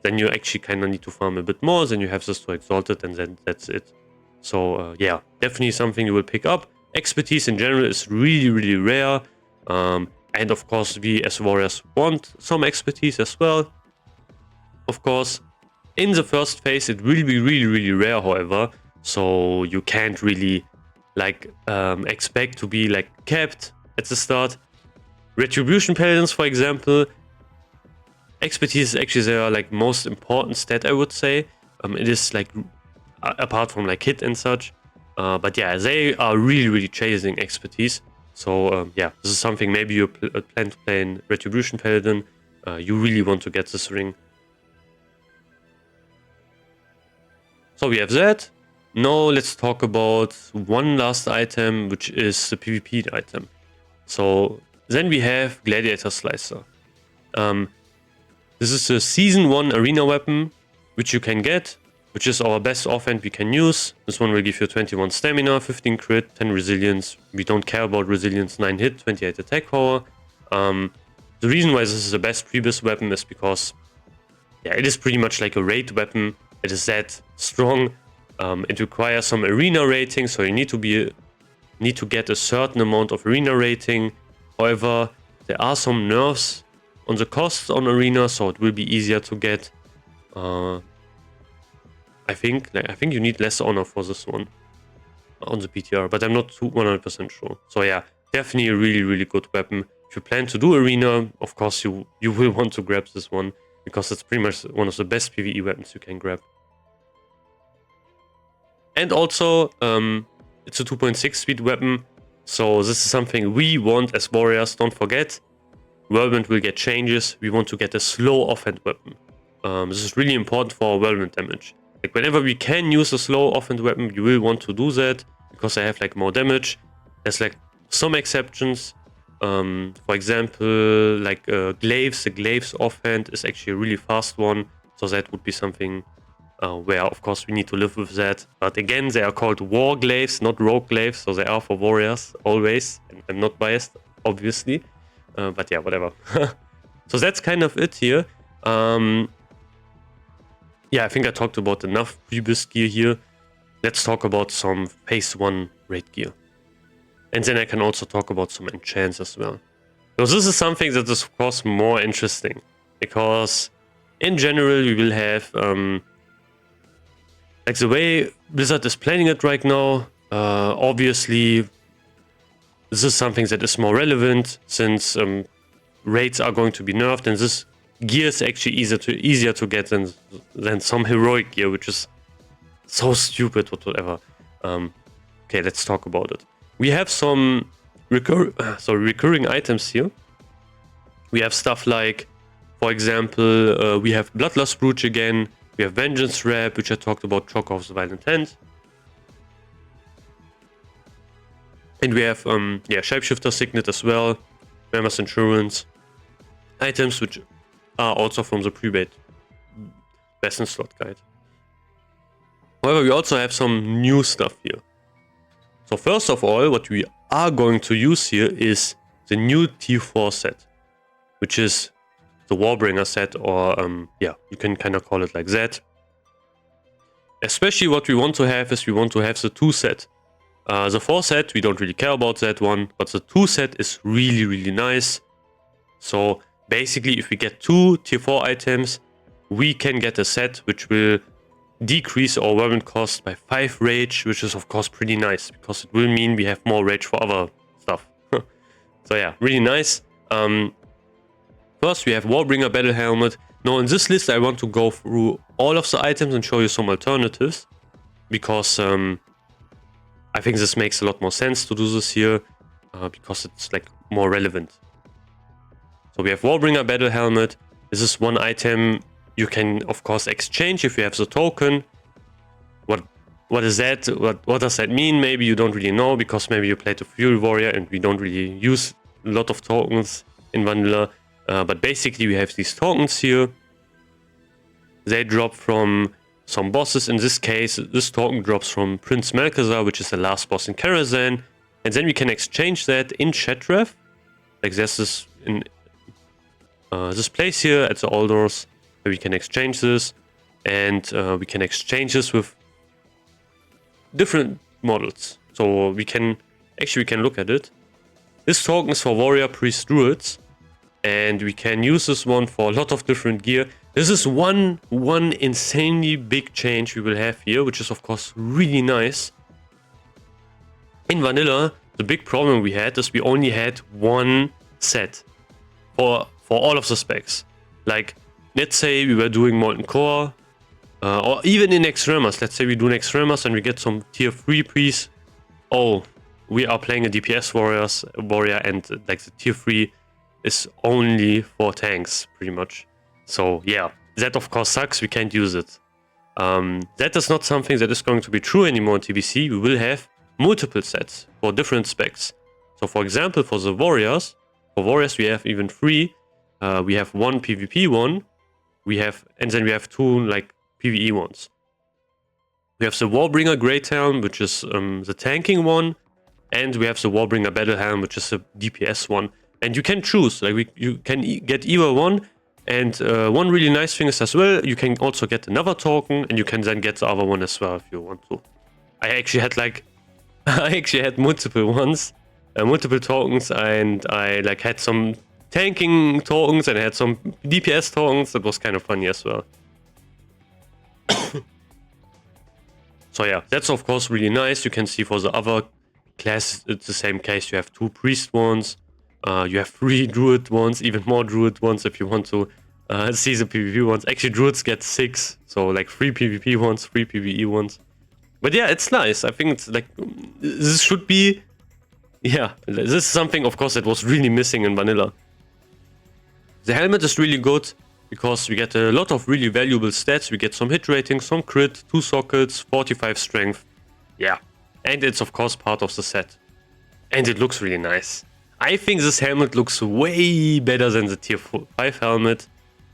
[SPEAKER 1] Then you actually kind of need to farm a bit more, then you have this to Exalted, and then that's it. So yeah, definitely something you will pick up. Expertise in general is really rare. And of course, we as warriors want some expertise as well. Of course, in the first phase, it will be really rare, however. So you can't really like expect to be like capped at the start. Retribution Paladins, for example, expertise is actually their like most important stat, I would say. It is like apart from like hit and such. But yeah, they are really chasing expertise. So yeah, this is something maybe you plan to play in Retribution Paladin. You really want to get this ring. So we have that. Now let's talk about one last item, which is the PvP item. So then we have Gladiator Slicer. This is a Season 1 arena weapon, which you can get, which is our best offhand we can use. This one will give you 21 stamina, 15 crit, 10 resilience. We don't care about resilience, 9 hit, 28 attack power. The reason why this is the best previous weapon is because yeah, it is pretty much like a raid weapon. It is that strong. It requires some arena rating, so you need to get a certain amount of arena rating. However, there are some nerfs on the costs on arena, so it will be easier to get. I think you need less honor for this one on the PTR, but I'm not 100% sure. So yeah, definitely a really good weapon. If you plan to do arena, of course you will want to grab this one, because it's pretty much one of the best PvE weapons you can grab. And also, it's a 2.6 speed weapon, so this is something we want as warriors. Don't forget, Whirlwind will get changes. We want to get a slow offhand weapon. This is really important for our Whirlwind damage. Like whenever we can use a slow offhand weapon, you will want to do that, because they have like more damage. There's like some exceptions. For example, like Glaives. The Glaives offhand is actually a really fast one, so that would be something where of course we need to live with that. But again, they are called War Glaives, not Rogue Glaives, so they are for warriors always. And I'm not biased, obviously. But yeah, whatever. So that's kind of it here. Yeah, I think I talked about enough previous gear here. Let's talk about some phase 1 raid gear. And then I can also talk about some enchants as well. So this is something that is of course more interesting, because in general we will have like the way Blizzard is planning it right now. Obviously this is something that is more relevant, since raids are going to be nerfed, and this gear is actually easier to get than some heroic gear, which is so stupid, whatever. Okay, let's talk about it. We have some recurring items here. We have stuff like, for example, we have Bloodlust Brooch again. We have Vengeance Wrap, which I talked about, Chocow's Violent Hand. And we have Shapeshifter Signet as well, Mammoth Insurance. Items which are also from the pre-made Best in Slot guide. However, we also have some new stuff here. So first of all, what we are going to use here is the new T4 set, which is the Warbringer set, or yeah, you can kind of call it like that. Especially what we want to have is we want to have the 2 set. The 4 set, we don't really care about that one, but the 2 set is really nice. So basically, if we get 2 tier 4 items, we can get a set which will decrease our weapon cost by 5 rage, which is of course pretty nice, because it will mean we have more rage for other stuff. So yeah, really nice. First we have Warbringer Battle Helmet. Now in this list I want to go through all of the items and show you some alternatives, because I think this makes a lot more sense to do this here, because it's like more relevant. So we have Warbringer Battle Helmet. This is one item you can of course exchange if you have the token. What is that? What does that mean? Maybe you don't really know, because maybe you played a Fury Warrior and we don't really use a lot of tokens in vanilla. But basically we have these tokens here. They drop from some bosses. In this case, this token drops from Prince Malchezaar, which is the last boss in Karazhan. And then we can exchange that in Chatref. Like there's this in this place here at the Aldors, where we can exchange this. And we can exchange this with different models. So we can look at it. This token is for warrior, priest, druids, and we can use this one for a lot of different gear. This is one insanely big change we will have here, which is of course really nice. In vanilla, the big problem we had is we only had one set for all of the specs. Like, let's say we were doing Molten Core, or even in Extremas. Let's say we do an Extremas and we get some tier 3 piece. Oh, we are playing a DPS warrior, and like the tier 3 is only for tanks, pretty much. So yeah, that of course sucks. We can't use it. That is not something that is going to be true anymore in TBC. We will have multiple sets for different specs. So for example, for warriors we have even 3. We have one PvP one, and then we have 2 like PvE ones. We have the Warbringer Great Helm, which is the tanking one, and we have the Warbringer Battle Helm, which is the DPS one. And you can choose, like you can get either one. And one really nice thing is as well, you can also get another token, and you can then get the other one as well if you want to. I actually had multiple ones, multiple tokens, and I like had some tanking tokens and I had some DPS tokens. That was kind of funny as well. So yeah, that's of course really nice. You can see for the other class, it's the same case. You have 2 priest ones, you have 3 druid ones, even more druid ones if you want to see the PvP ones. Actually, druids get 6, so like 3 PvP ones, 3 PvE ones. But yeah, it's nice. I think it's like, this should be, yeah, this is something of course that was really missing in vanilla. The helmet is really good because we get a lot of really valuable stats. We get some hit rating, some crit, 2 sockets, 45 strength. Yeah, and it's of course part of the set. And it looks really nice. I think this helmet looks way better than the tier 5 helmet.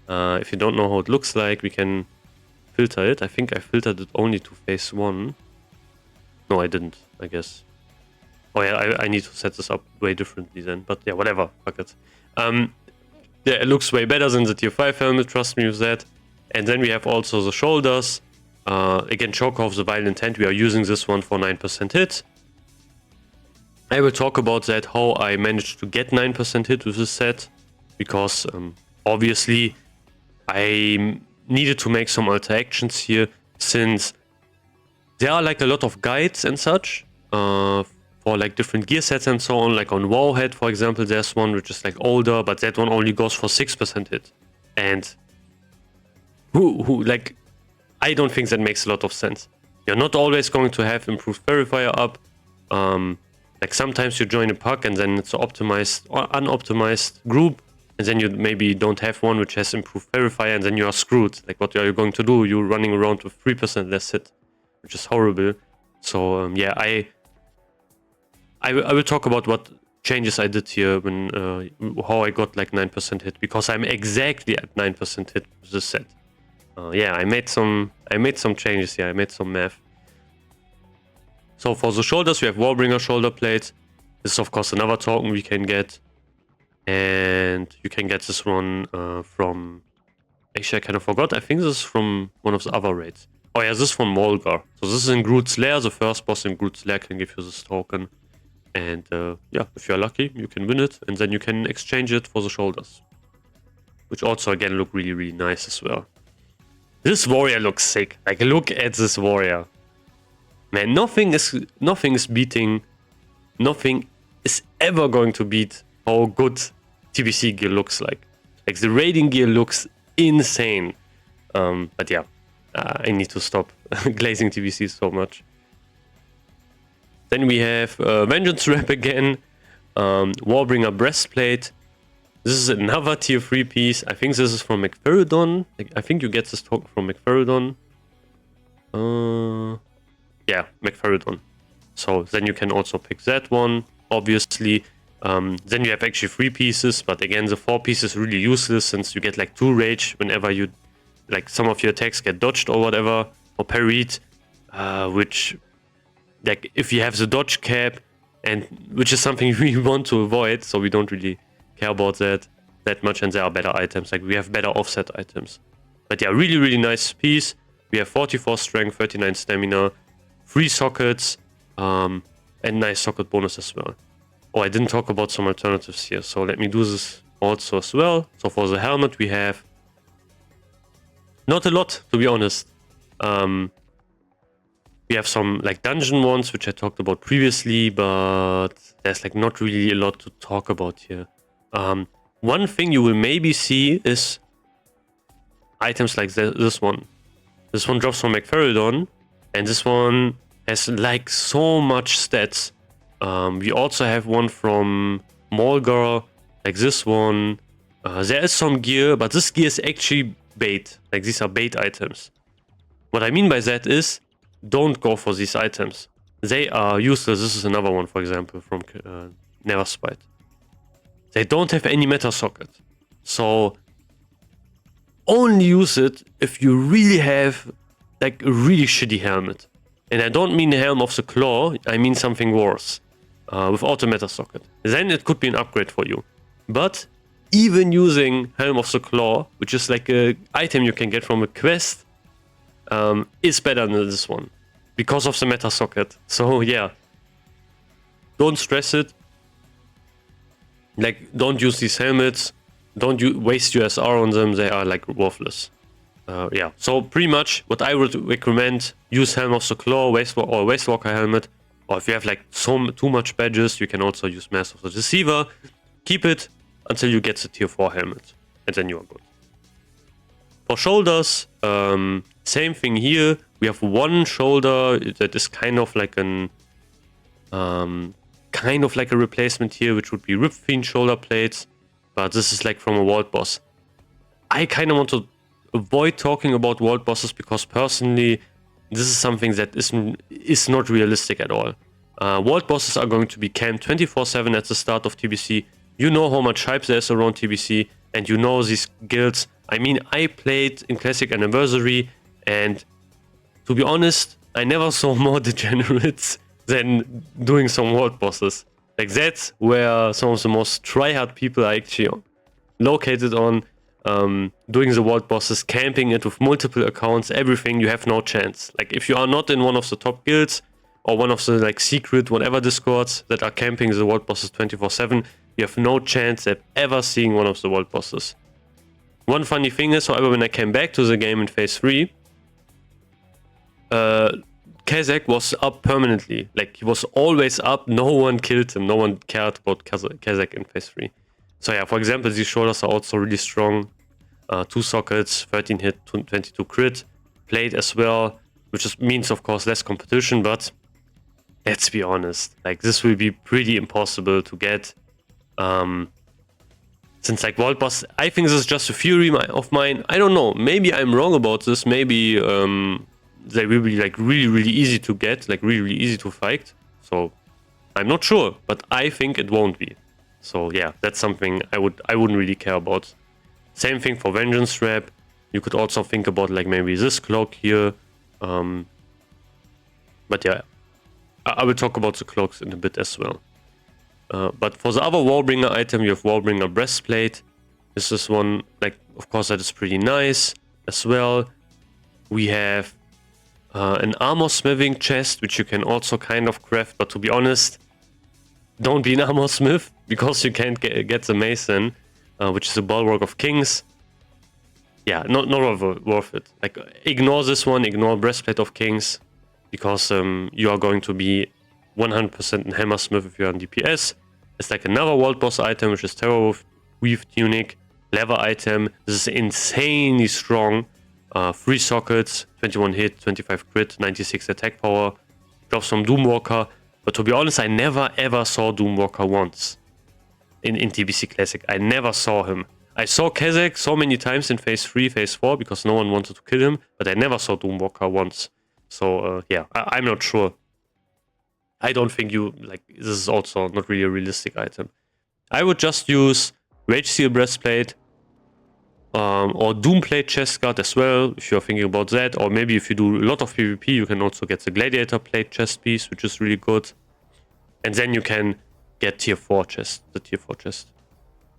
[SPEAKER 1] If you don't know how it looks like, we can filter it. I think I filtered it only to phase 1. No, I didn't, I guess. Oh yeah, I need to set this up way differently then. But yeah, whatever, fuck it. Yeah, it looks way better than the tier 5 helmet, trust me with that. And then we have also the shoulders. Again, Choker of the Vile Intent, we are using this one for 9% hit. I will talk about that, how I managed to get 9% hit with this set. Because obviously I needed to make some alter actions here, since there are like a lot of guides and such for like different gear sets and so on. Like on Warhead, for example, there's one which is like older, but that one only goes for 6% hit. And like, I don't think that makes a lot of sense. You're not always going to have improved verifier up. Like sometimes you join a pack and then it's an optimized or unoptimized group, and then you maybe don't have one which has improved verifier, and then you are screwed. Like, what are you going to do? You're running around with 3% less hit, which is horrible. So yeah, I will talk about what changes I did here when how I got like 9% hit, because I'm exactly at 9% hit with this set. Yeah, I made some changes here. I made some math. So for the shoulders, we have Warbringer shoulder plates. This is of course another token we can get, and you can get this one from. Actually, I kind of forgot. I think this is from one of the other raids. Oh yeah, this is from Molgar. So this is in Groot's Lair. The first boss in Groot's Lair can give you this token. And yeah, if you're lucky, you can win it. And then you can exchange it for the shoulders. Which also, again, look really, really nice as well. This warrior looks sick. Like, look at this warrior. Man, nothing is ever going to beat how good TBC gear looks like. Like, the raiding gear looks insane. But yeah, I need to stop glazing TBC so much. Then we have Vengeance Wrap again, Warbringer Breastplate. This is another tier 3 piece. I think this is from McFerridon. I think you get this token from McFerridon. Yeah, McFerridon. So then you can also pick that one, obviously. Then you have actually 3 pieces, but again, the 4 piece is really useless, since you get like 2 rage whenever you, like, some of your attacks get dodged or whatever, or parried, which, like, if you have the dodge cap, and which is something we want to avoid, so we don't really care about that much, and there are better items, like we have better offset items. But yeah, really, really nice piece. We have 44 strength, 39 stamina, 3 sockets, and nice socket bonus as well. Oh, I didn't talk about some alternatives here, so let me do this also as well. So for the helmet, we have not a lot, to be honest. We have some like dungeon ones, which I talked about previously, but there's like not really a lot to talk about here. One thing you will maybe see is items like this one. This one drops from McFerridon, and this one has like so much stats. We also have one from Molgar, like this one. There is some gear, but this gear is actually bait. Like these are bait items. What I mean by that is, don't go for these items. They are useless. This is another one, for example, from Neverspite. They don't have any meta socket. So only use it if you really have like a really shitty helmet. And I don't mean the Helm of the Claw, I mean something worse. Without a meta socket. Then it could be an upgrade for you. But even using Helm of the Claw, which is like an item you can get from a quest, is better than this one. Because of the meta socket. So yeah. Don't stress it. Like, don't use these helmets. Don't waste your SR on them. They are like worthless. Yeah. So pretty much what I would recommend, use Helm of the Claw, Wastewalker helmet. Or if you have like too much badges, you can also use Mask of the Deceiver. Keep it until you get the tier 4 helmet. And then you are good. For shoulders, same thing here. We have one shoulder that is kind of like a replacement here, which would be Rip Fiend shoulder plates. But this is like from a world boss. I kind of want to avoid talking about world bosses because personally, this is something that is not realistic at all. World bosses are going to be camped 24/7 at the start of TBC. You know how much hype there is around TBC, and you know these guilds. I mean, I played in Classic Anniversary, and to be honest, I never saw more degenerates than doing some world bosses. Like, that's where some of the most tryhard people are actually located on. Doing the world bosses, camping it with multiple accounts, everything. You have no chance. Like, if you are not in one of the top guilds or one of the like secret whatever discords that are camping the world bosses 24/7, you have no chance at ever seeing one of the world bosses. One funny thing is, however, when I came back to the game in phase 3, Kazak was up permanently. Like, he was always up. No one killed him. No one cared about Kazak in phase 3. So yeah, for example, these shoulders are also really strong. 2 sockets, 13 hit, 22 crit. Plate as well, which means, of course, less competition, but let's be honest. Like, this will be pretty impossible to get. Since, like, World Boss, I think this is just a theory of mine. I don't know. Maybe I'm wrong about this. Maybe they will be, like, really, really easy to get. Like, really, really easy to fight. So, I'm not sure. But I think it won't be. So yeah, that's something I wouldn't really care about. Same thing for Vengeance Wrap. You could also think about like maybe this cloak here. But yeah, I will talk about the cloaks in a bit as well. But for the other Warbringer item, you have Warbringer Breastplate. This is one, like, of course, that is pretty nice as well. We have an armor smithing chest, which you can also kind of craft, but to be honest, don't be an armor smith, because you can't get the Mason, which is a Bulwark of Kings. Yeah, not worth it. Like, ignore this one, ignore Breastplate of Kings, because you are going to be 100% in Hammersmith if you're on DPS. It's like another World Boss item, which is Terror Weave Tunic, leather item. This is insanely strong. 3 sockets, 21 hit, 25 crit, 96 attack power. Drops from Doomwalker. But to be honest, I never ever saw Doomwalker once in TBC Classic. I never saw him. I saw Kazak so many times in phase 3, phase 4, because no one wanted to kill him, but I never saw Doomwalker once. So yeah, I'm not sure. I don't think this is also not really a realistic item. I would just use Rage Seal Breastplate, or Doomplate Chest Guard as well, if you're thinking about that. Or maybe if you do a lot of PvP, you can also get the Gladiator Plate chest piece, which is really good. And then you can get tier 4 chest, the tier 4 chest.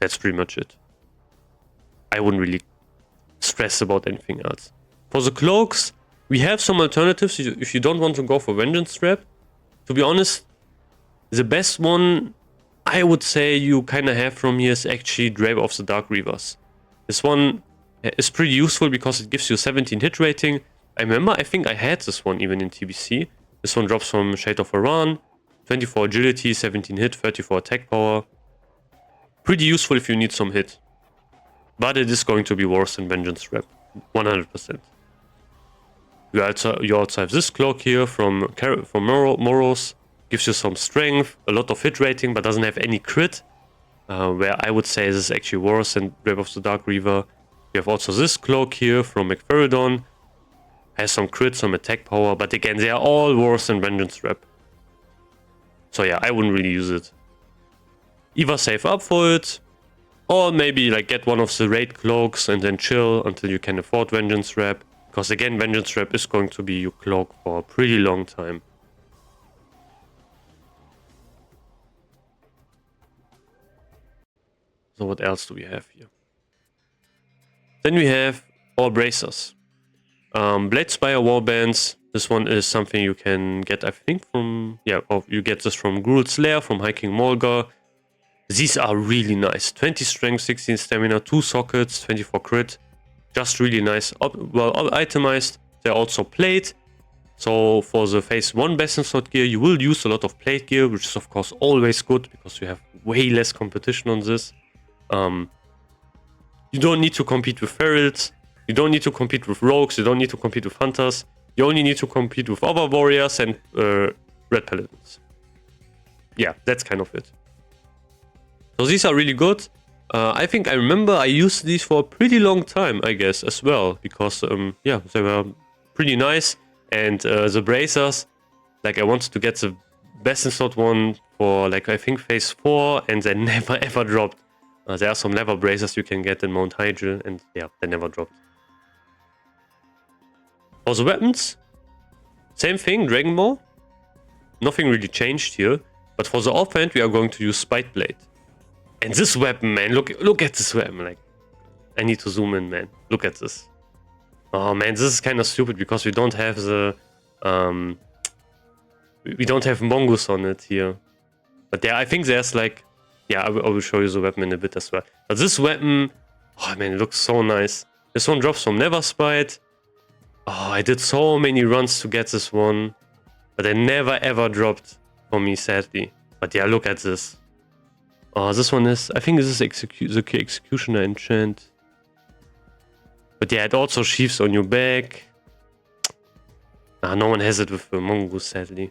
[SPEAKER 1] That's pretty much it. I wouldn't really stress about anything else. For the cloaks, we have some alternatives if you don't want to go for Vengeance Strap. To be honest, the best one, I would say you kind of have from here is actually Drape of the Dark Reavers. This one is pretty useful because it gives you 17 hit rating. I remember, I think I had this one even in TBC. This one drops from Shade of Iran, 24 agility, 17 hit, 34 attack power. Pretty useful if you need some hit. But it is going to be worse than Vengeance Rep, 100%. You also have this cloak here from Moros. Gives you some strength, a lot of hit rating, but doesn't have any crit. Where I would say this is actually worse than Drape of the Dark Reaver. You have also this cloak here from McFerridon. Has some crit, some attack power, but again, they are all worse than Vengeance Rep. So yeah, I wouldn't really use it. Either save up for it, or maybe like get one of the raid cloaks and then chill until you can afford Vengeance Rep. Because again, Vengeance Rep is going to be your cloak for a pretty long time. So what else do we have here? Then we have our bracers. Blade Spire Warbands. This one is something you can get, I think, from... Yeah, you get this from Gruul's Lair, from Hiking Molgar. These are really nice. 20 strength, 16 stamina, 2 sockets, 24 crit. Just really nice. Well itemized. They're also plate. So for the phase 1 Best in Slot gear, you will use a lot of plate gear, which is of course always good because you have way less competition on this. You don't need to compete with ferals. You don't need to compete with rogues. You don't need to compete with hunters. You only need to compete with other warriors and red paladins. Yeah, that's kind of it. So these are really good. I think I remember I used these for a pretty long time, I guess, as well. Because, yeah, they were pretty nice. And the bracers, like I wanted to get the Best in Slot one for, like, I think phase 4. And they never ever dropped. There are some leather bracers you can get in Mount Hyjal. And yeah, they never dropped. For the weapons, same thing, Dragon Ball. Nothing really changed here. But for the offhand, we are going to use Spite Blade. And this weapon, man, look at this weapon. Like, I need to zoom in, man. Look at this. Oh man, this is kind of stupid because we don't have the we don't have Mongoose on it here. But there, I think there's like, yeah, I will show you the weapon in a bit as well. But this weapon, oh man, it looks so nice. This one drops from Neverspite. Oh, I did so many runs to get this one, but they never ever dropped for me, sadly. But yeah, look at this. Oh, this one is, I think this is the Executioner enchant. But yeah, it also sheaths on your back. No one has it with the Mongoose, sadly.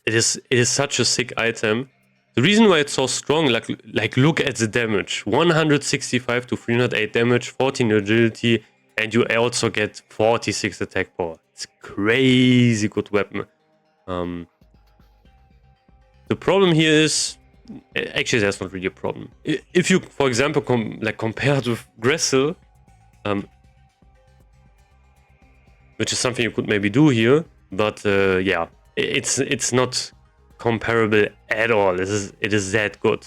[SPEAKER 1] It is such a sick item. The reason why it's so strong, like look at the damage. 165 to 308 damage, 14 agility, and you also get 46 attack power. It's a crazy good weapon. The problem here is, actually that's not really a problem. If you, for example, compared with Gressel, which is something you could maybe do here, but yeah, it's not comparable at all. It is that good.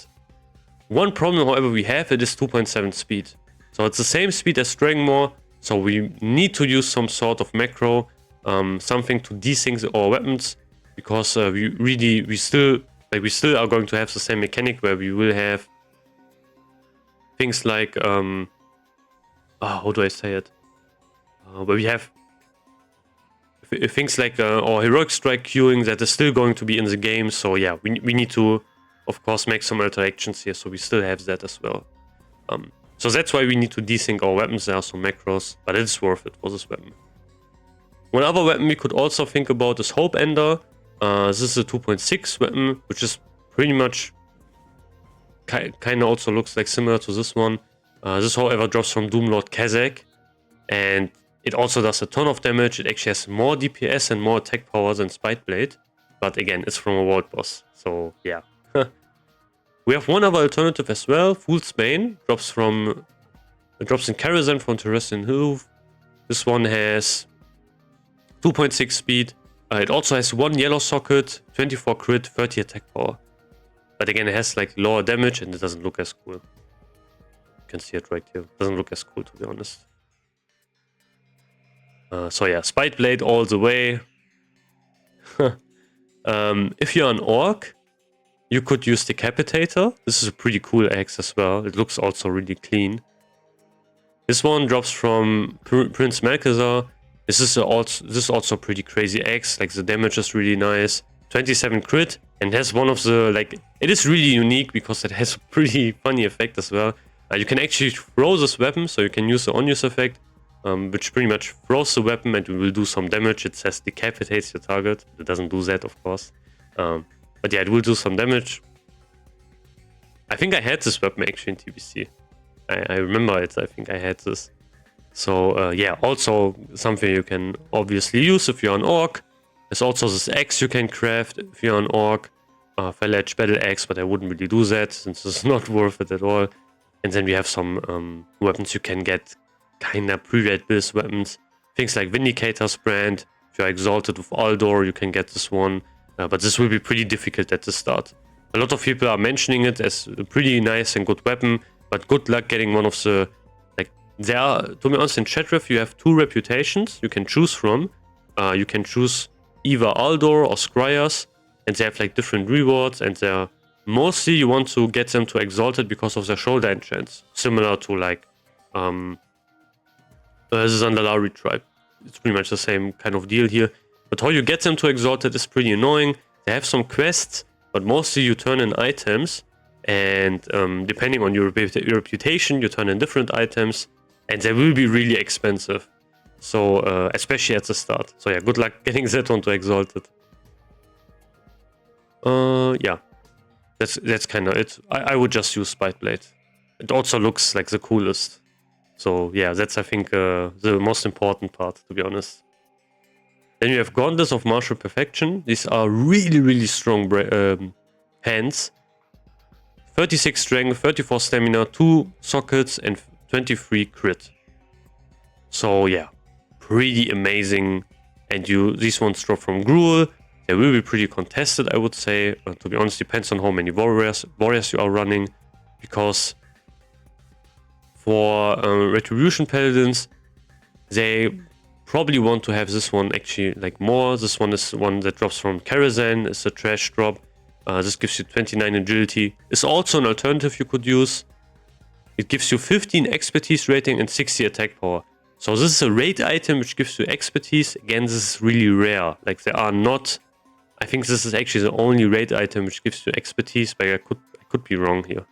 [SPEAKER 1] One problem, however, we have, it is 2.7 speed. So it's the same speed as Dragonmaw, so we need to use some sort of macro, something to desync our weapons, because we still are going to have the same mechanic where we will have things like how do I say it? Where we have things like our heroic strike queuing that is still going to be in the game. So yeah, we need to, of course, make some alterations here. So we still have that as well. So that's why we need to desync our weapons. There are some macros, but it's worth it for this weapon. One other weapon we could also think about is Hope Ender. This is a 2.6 weapon, which is pretty much kind of also looks like similar to this one. This, however, drops from Doomlord Kazakh, and it also does a ton of damage. It actually has more DPS and more attack power than Spite Blade, but again, it's from a world boss, so yeah. We have one other alternative as well. Fool's Bane drops in Karazhan from Terrestrial Hoof. This one has 2.6 speed. It also has 1 yellow socket, 24 crit, 30 attack power. But again, it has like lower damage and it doesn't look as cool. You can see it right here. It doesn't look as cool, to be honest. So yeah, Spite Blade all the way. If you're an orc, You could use Decapitator. This is a pretty cool axe as well. It looks also really clean. This one drops from Prince Malchezaar. This is also pretty crazy axe. Like the damage is really nice. 27 crit, and has one of the, like, it is really unique because it has a pretty funny effect as well. You can actually throw this weapon, so you can use the on-use effect, which pretty much throws the weapon and will do some damage. It says decapitates your target. It doesn't do that, of course. But yeah, it will do some damage. I think I had this weapon actually in TBC. I remember it. I think I had this. So yeah, also something you can obviously use if you're an orc. There's also this axe you can craft if you're an orc. Fell edge battle axe, but I wouldn't really do that since it's not worth it at all. And then we have some weapons you can get, kinda pre-red build weapons. Things like Vindicator's Brand. If you're exalted with Aldor, you can get this one. But this will be pretty difficult at the start. A lot of people are mentioning it as a pretty nice and good weapon, but good luck getting one of the, like, there are, to be honest, in Chatref you have 2 reputations you can choose from. You can choose either Aldor or Scryers, and they have like different rewards, and they're mostly you want to get them to Exalted because of their shoulder enchants, similar to like the Zandalari tribe. It's pretty much the same kind of deal here. But how you get them to Exalted is pretty annoying. They have some quests, but mostly you turn in items, and depending on your reputation, you turn in different items, and they will be really expensive. So especially at the start. So yeah, good luck getting that one to Exalted. Yeah, that's kind of it. I would just use Spiteblade. It also looks like the coolest. So yeah, that's I think the most important part, to be honest. Then you have Gauntlets of Martial Perfection. These are really strong hands. 36 strength, 34 stamina, 2 sockets, and 23 crit. So yeah, pretty amazing. And these ones drop from Gruul. They will be pretty contested, I would say. To be honest, depends on how many warriors you are running. Because for Retribution Paladins, they probably want to have this one actually like more. This one is one that drops from Karazhan. It's a trash drop. This gives you 29 agility. It's also an alternative you could use. It gives you 15 expertise rating and 60 attack power. So this is a raid item which gives you expertise. Again, this is really rare. Like there are not... I think this is actually the only raid item which gives you expertise, but I could be wrong here.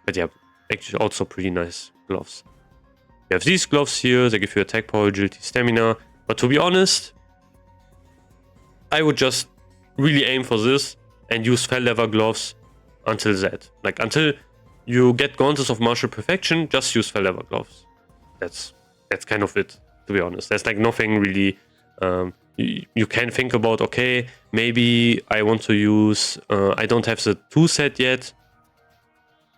[SPEAKER 1] But yeah, actually also pretty nice gloves. You have these gloves here. They give you attack power, agility, stamina. But to be honest, I would just really aim for this and use fell leather gloves until that. Like until you get Gauntlets of Martial Perfection, just use fell leather gloves. That's kind of it, to be honest. There's like nothing really you can think about. Okay, maybe I want to use I don't have the 2 set yet.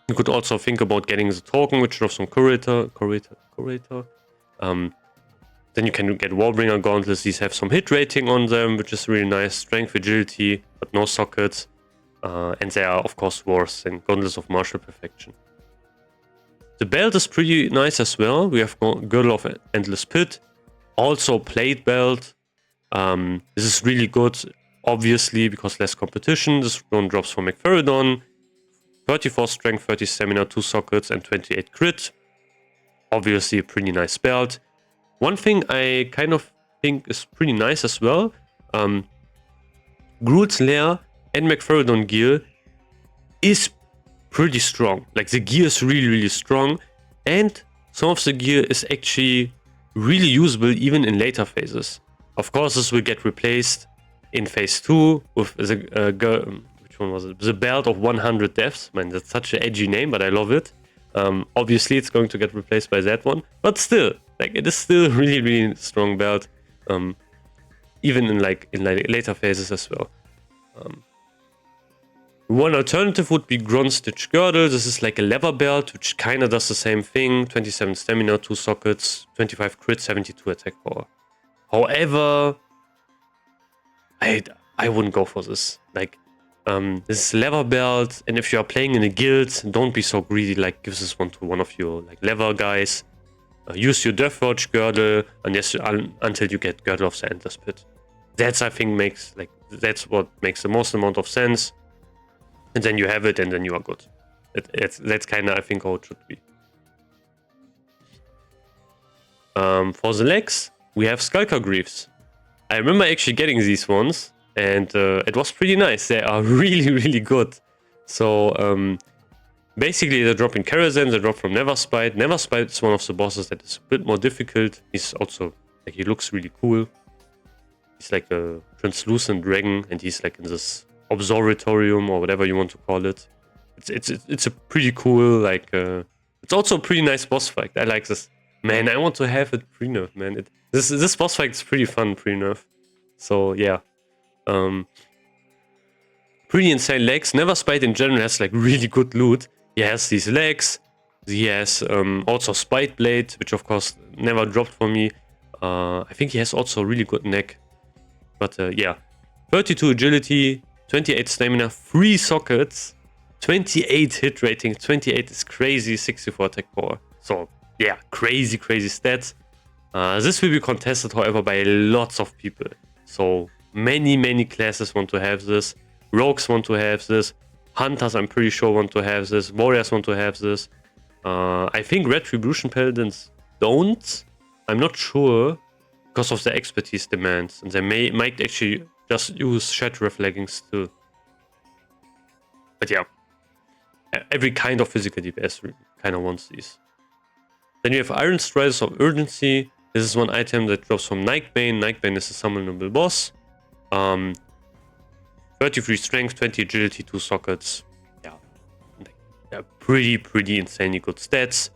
[SPEAKER 1] You could also think about getting the token, which drops from Curator. Then you can get Warbringer Gauntlets. These have some hit rating on them, which is really nice. Strength, agility, but no sockets. And they are, of course, worse than Gauntlets of Martial Perfection. The belt is pretty nice as well. We have Girdle of Endless Pit. Also Plate Belt. This is really good, obviously, because less competition. This one drops from McFerridon. 34 strength, 30 stamina, 2 sockets, and 28 crit. Obviously a pretty nice belt. One thing I kind of think is pretty nice as well. Gruul's Lair and McFerridon gear is pretty strong. Like the gear is really strong. And some of the gear is actually really usable even in later phases. Of course, this will get replaced in phase 2 with the which one was it? The Belt of 100 Deaths. Man, that's such an edgy name, but I love it. Obviously, it's going to get replaced by that one, but still, like it is still a really strong belt, even in later phases as well. One alternative would be Grunstitch Girdle. This is like a leather belt, which kind of does the same thing. 27 stamina, 2 sockets, 25 crit, 72 attack power. However, I wouldn't go for this. Like, this leather belt, and if you are playing in a guild, don't be so greedy. Like, give this one to one of your like leather guys. Use your Deathwatch Girdle, until you get Girdle of the Endless Pit. That's, I think, that's what makes the most amount of sense. And then you have it, and then you are good. That's kind of, I think, how it should be. For the legs, we have Skulker Greaves. I remember actually getting these ones, and it was pretty nice. They are really, really good. So, basically, they drop in Karazhan, they drop from Neverspite. Neverspite is one of the bosses that is a bit more difficult. He's also, like, he looks really cool. He's like a translucent dragon, and he's like in this observatorium or whatever you want to call it. It's a pretty cool, like, it's also a pretty nice boss fight. I like this. Man, I want to have it pre-nerf, man. This boss fight is pretty fun pre-nerf. So, yeah. Pretty insane legs. Neverspite in general has like really good loot. He has these legs. He has also Spite Blade, which of course never dropped for me. I think he has also a really good neck. But yeah. 32 agility, 28 stamina, 3 sockets, 28 hit rating. 28 is crazy, 64 attack power. So yeah, crazy stats. This will be contested, however, by lots of people. So many classes want to have this. Rogues want to have this. Hunters, I'm pretty sure, want to have this. Warriors want to have this. I think Retribution Paladins don't. I'm not sure because of the expertise demands. And they might actually just use Shatterer leggings too. But yeah, every kind of physical DPS kind of wants these. Then you have Iron Striders of Urgency. This is one item that drops from Nightbane. Nightbane is a summonable boss. 33 strength, 20 agility, 2 sockets. Yeah, pretty insanely good stats.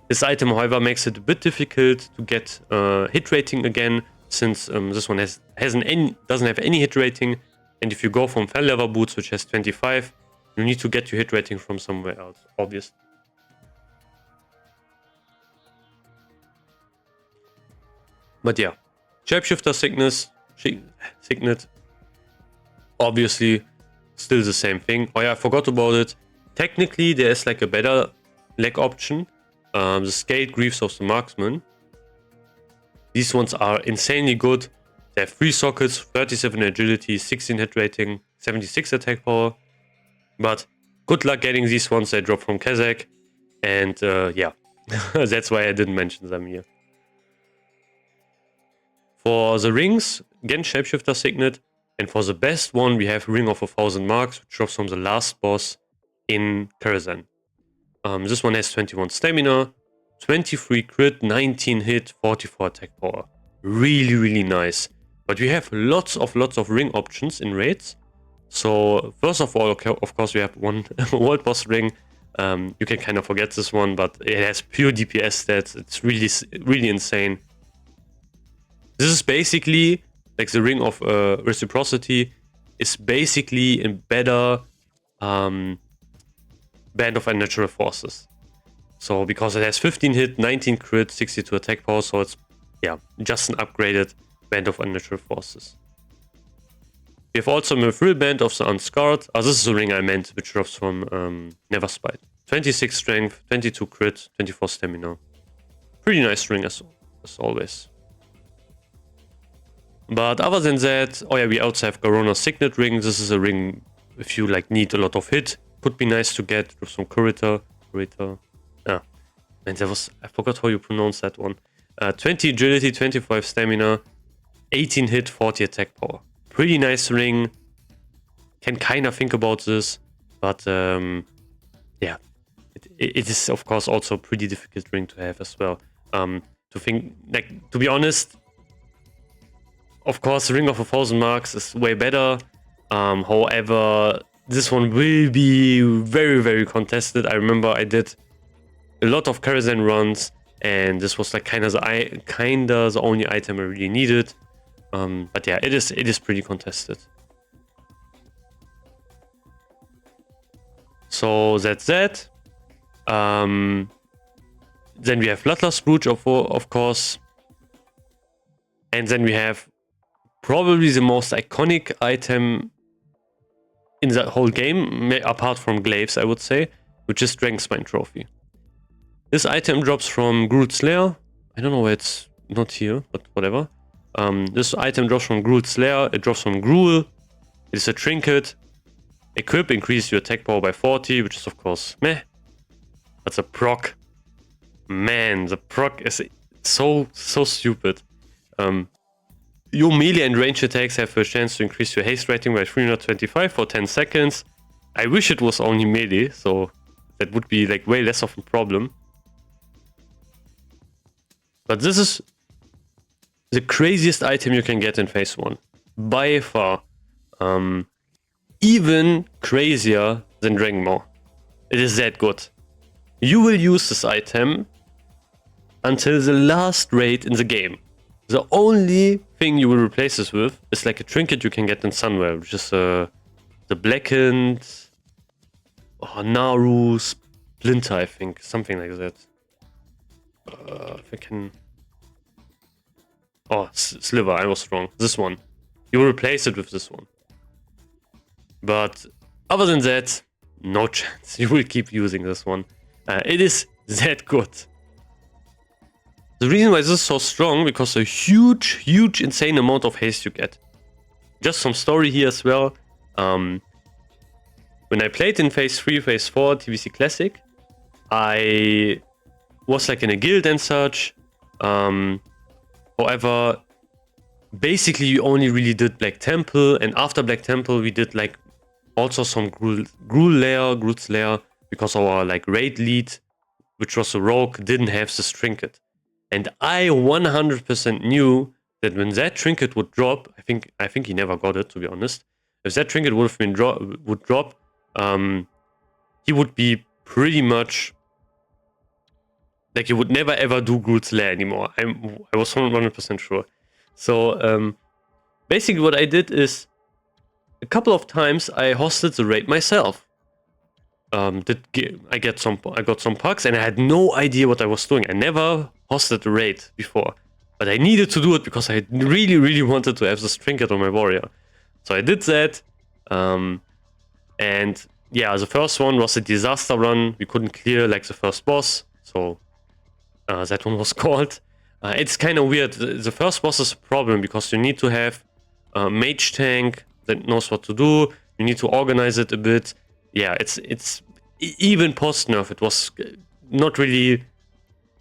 [SPEAKER 1] This item, however, makes it a bit difficult to get hit rating again, since this one doesn't have any hit rating. And if you go from Fell Leather Boots, which has 25, you need to get your hit rating from somewhere else, obviously. But yeah, Shapeshifter Signet, obviously still the same thing. Oh yeah, I forgot about it. Technically, there is like a better leg option. The Scaled Greaves of the Marksman. These ones are insanely good. They have 3 sockets, 37 agility, 16 hit rating, 76 attack power. But good luck getting these ones. They drop from Kazakh. And yeah, that's why I didn't mention them here. For the rings, again Shapeshifter Signet, and for the best one we have Ring of 1000 Marks, which drops from the last boss in Karazhan. This one has 21 stamina, 23 crit, 19 hit, 44 attack power. Really nice. But we have lots of ring options in raids. So first of all, okay, of course we have one World Boss ring. You can kind of forget this one, but it has pure DPS stats. It's really insane. This is basically like the Ring of Reciprocity is basically a better Band of Unnatural Forces. So because it has 15 hit, 19 crit, 62 attack power, so it's just an upgraded Band of Unnatural Forces. We have also Mithril Band of the Unscarred. Oh, this is the ring I meant, which drops from Neverspite. 26 strength, 22 crit, 24 stamina. Pretty nice ring as always. But other than that, oh yeah, we also have Garona's Signet Ring. This is a ring if you like need a lot of hit. Could be nice to get with some Curator. Ah, and I forgot how you pronounce that one. 20 agility, 25 stamina, 18 hit, 40 attack power. Pretty nice ring. Can kind of think about this, but yeah, it is of course also a pretty difficult ring to have as well. To be honest, of course, Ring of 1000 Marks is way better. However, this one will be very contested. I remember I did a lot of Karazhan runs, and this was like kinda the only item I really needed. But yeah, it is pretty contested. So that's that. Then we have Bloodlust Brooch, of course. And then we have probably the most iconic item in the whole game, apart from Glaives, I would say, which is Dragonspine Trophy. This item drops from Groot's Lair. I don't know why it's not here, but whatever. This item drops from Groot's Lair. It drops from Gruul. It is a trinket. Equip increases your attack power by 40, which is of course meh. But the proc, man, the proc is so stupid. Your melee and range attacks have a chance to increase your haste rating by 325 for 10 seconds. I wish it was only melee, so that would be like way less of a problem. But this is the craziest item you can get in phase 1. By far. Even crazier than Dragonmaw. It is that good. You will use this item until the last raid in the game. The only thing you will replace this with is like a trinket you can get in Sunwell, which is the blackened Naru Splinter, I think. Something like that. If I can... Oh, Sliver, I was wrong. This one. You will replace it with this one. But other than that, no chance. You will keep using this one. It is that good. The reason why this is so strong, because a huge, insane amount of haste you get. Just some story here as well. When I played in phase 3, phase 4, TBC Classic, I was like in a guild and such. However, basically you only really did Black Temple, and after Black Temple we did like also some Gruul's Lair, because our like raid lead, which was a rogue, didn't have this trinket. And I 100% knew that when that trinket would drop, I think he never got it, to be honest. If that trinket would have been drop, he would be pretty much like he would never ever do Gruul's Lair anymore. I was 100% sure. So basically what I did is a couple of times I hosted the raid myself. I got some pucks and I had no idea what I was doing. I never hosted the raid before, but I needed to do it because I really wanted to have this trinket on my warrior. So I did that, and yeah, the first one was a disaster run. We couldn't clear like the first boss, so that one was called. It's kind of weird. The first boss is a problem because you need to have a mage tank that knows what to do. You need to organize it a bit. Yeah, it's even post nerf. It was not really.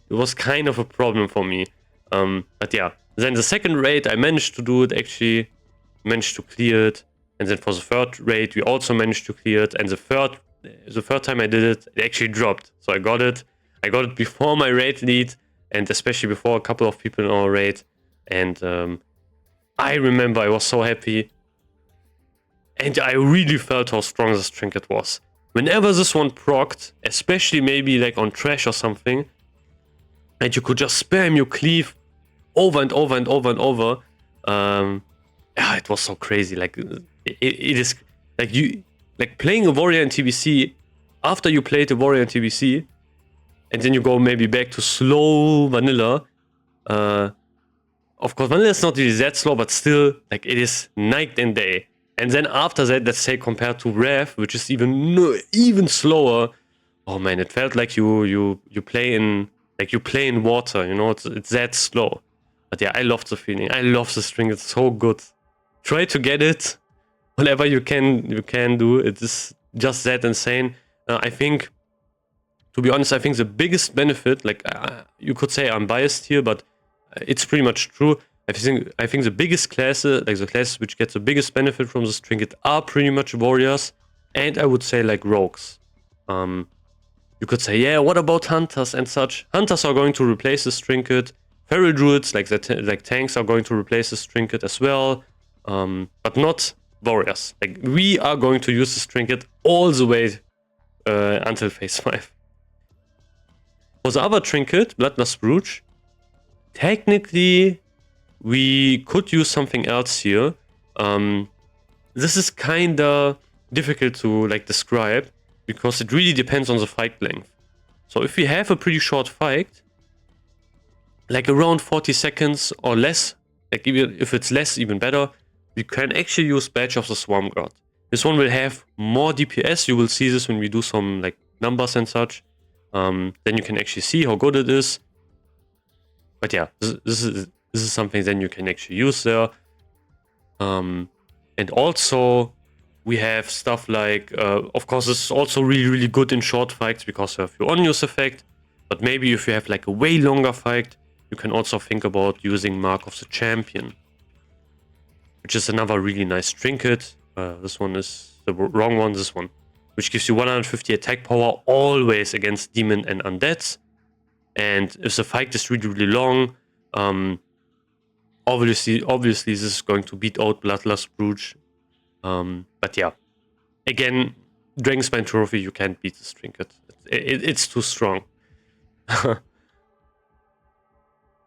[SPEAKER 1] It was kind of a problem for me. But yeah, then the second raid I managed to do it. Actually, managed to clear it. And then for the third raid we also managed to clear it. And the third time I did it, it actually dropped. So I got it. I got it before my raid lead, and especially before a couple of people in our raid. And I remember I was so happy. And I really felt how strong this trinket was. Whenever this one procced, especially maybe like on trash or something, and you could just spam your cleave over and over and over and over. Yeah, it was so crazy. Like it is like playing a warrior in TBC. After you played a warrior in TBC, and then you go maybe back to slow vanilla. Of course, vanilla is not really that slow, but still, like it is night and day. And then after that, let's say compared to Rev, which is even slower. Oh man, it felt like you play in water. You know, it's that slow. But yeah, I love the feeling. I love the string. It's so good. Try to get it, whatever you can do. It is just that insane. I think, to be honest, I think the biggest benefit, like you could say I'm biased here, but it's pretty much true. I think the biggest classes, like the classes which get the biggest benefit from this trinket, are pretty much warriors, and I would say like rogues. You could say, yeah, what about hunters and such? Hunters are going to replace this trinket. Feral druids, like tanks, are going to replace this trinket as well, but not warriors. Like we are going to use this trinket all the way until phase 5. For the other trinket, Bloodlust Brooch, technically we could use something else here. This is kinda difficult to like describe because it really depends on the fight length. So if we have a pretty short fight, like around 40 seconds or less, like even if it's less, even better, we can actually use Badge of the Swarm God. This one will have more DPS. You will see this when we do some like numbers and such. Then you can actually see how good it is. But yeah, this is something then you can actually use there. And also, We have stuff like, of course, this is also really, really good in short fights because you have your on-use effect. But maybe if you have like a way longer fight, you can also think about using Mark of the Champion, which is another really nice trinket. This one is the wrong one, this one, which gives you 150 attack power always against demon and undeads. And if the fight is really, really long, obviously this is going to beat out Bloodlust Brooch. But yeah, again, Dragonspine Trophy, you can't beat this trinket. It's too strong.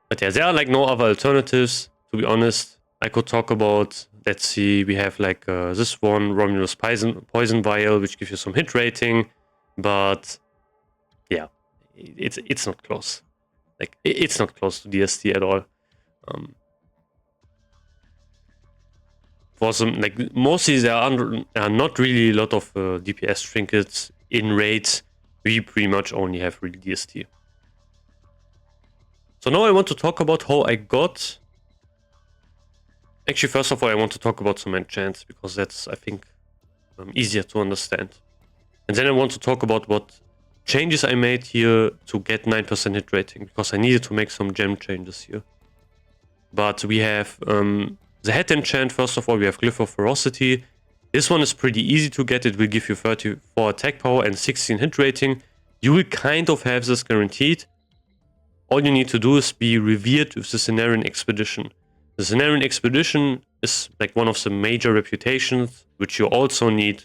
[SPEAKER 1] But yeah, there are like no other alternatives, to be honest. I could talk about, let's see, we have like this one, Romulus Poison Vial, which gives you some hit rating. But yeah, it's not close. Like, it's not close to DST at all. For some, like, mostly there are not really a lot of DPS trinkets in raids. We pretty much only have really DST. So now I want to talk about how I got... Actually, first of all, I want to talk about some enchants, because that's, I think, easier to understand. And then I want to talk about what changes I made here to get 9% hit rating, because I needed to make some gem changes here. But we have the head enchant. First of all, we have Glyph of Ferocity. This one is pretty easy to get. It will give you 34 attack power and 16 hit rating. You will kind of have this guaranteed. All you need to do is be revered with the Cenarian Expedition. The Cenarian Expedition is like one of the major reputations, which you also need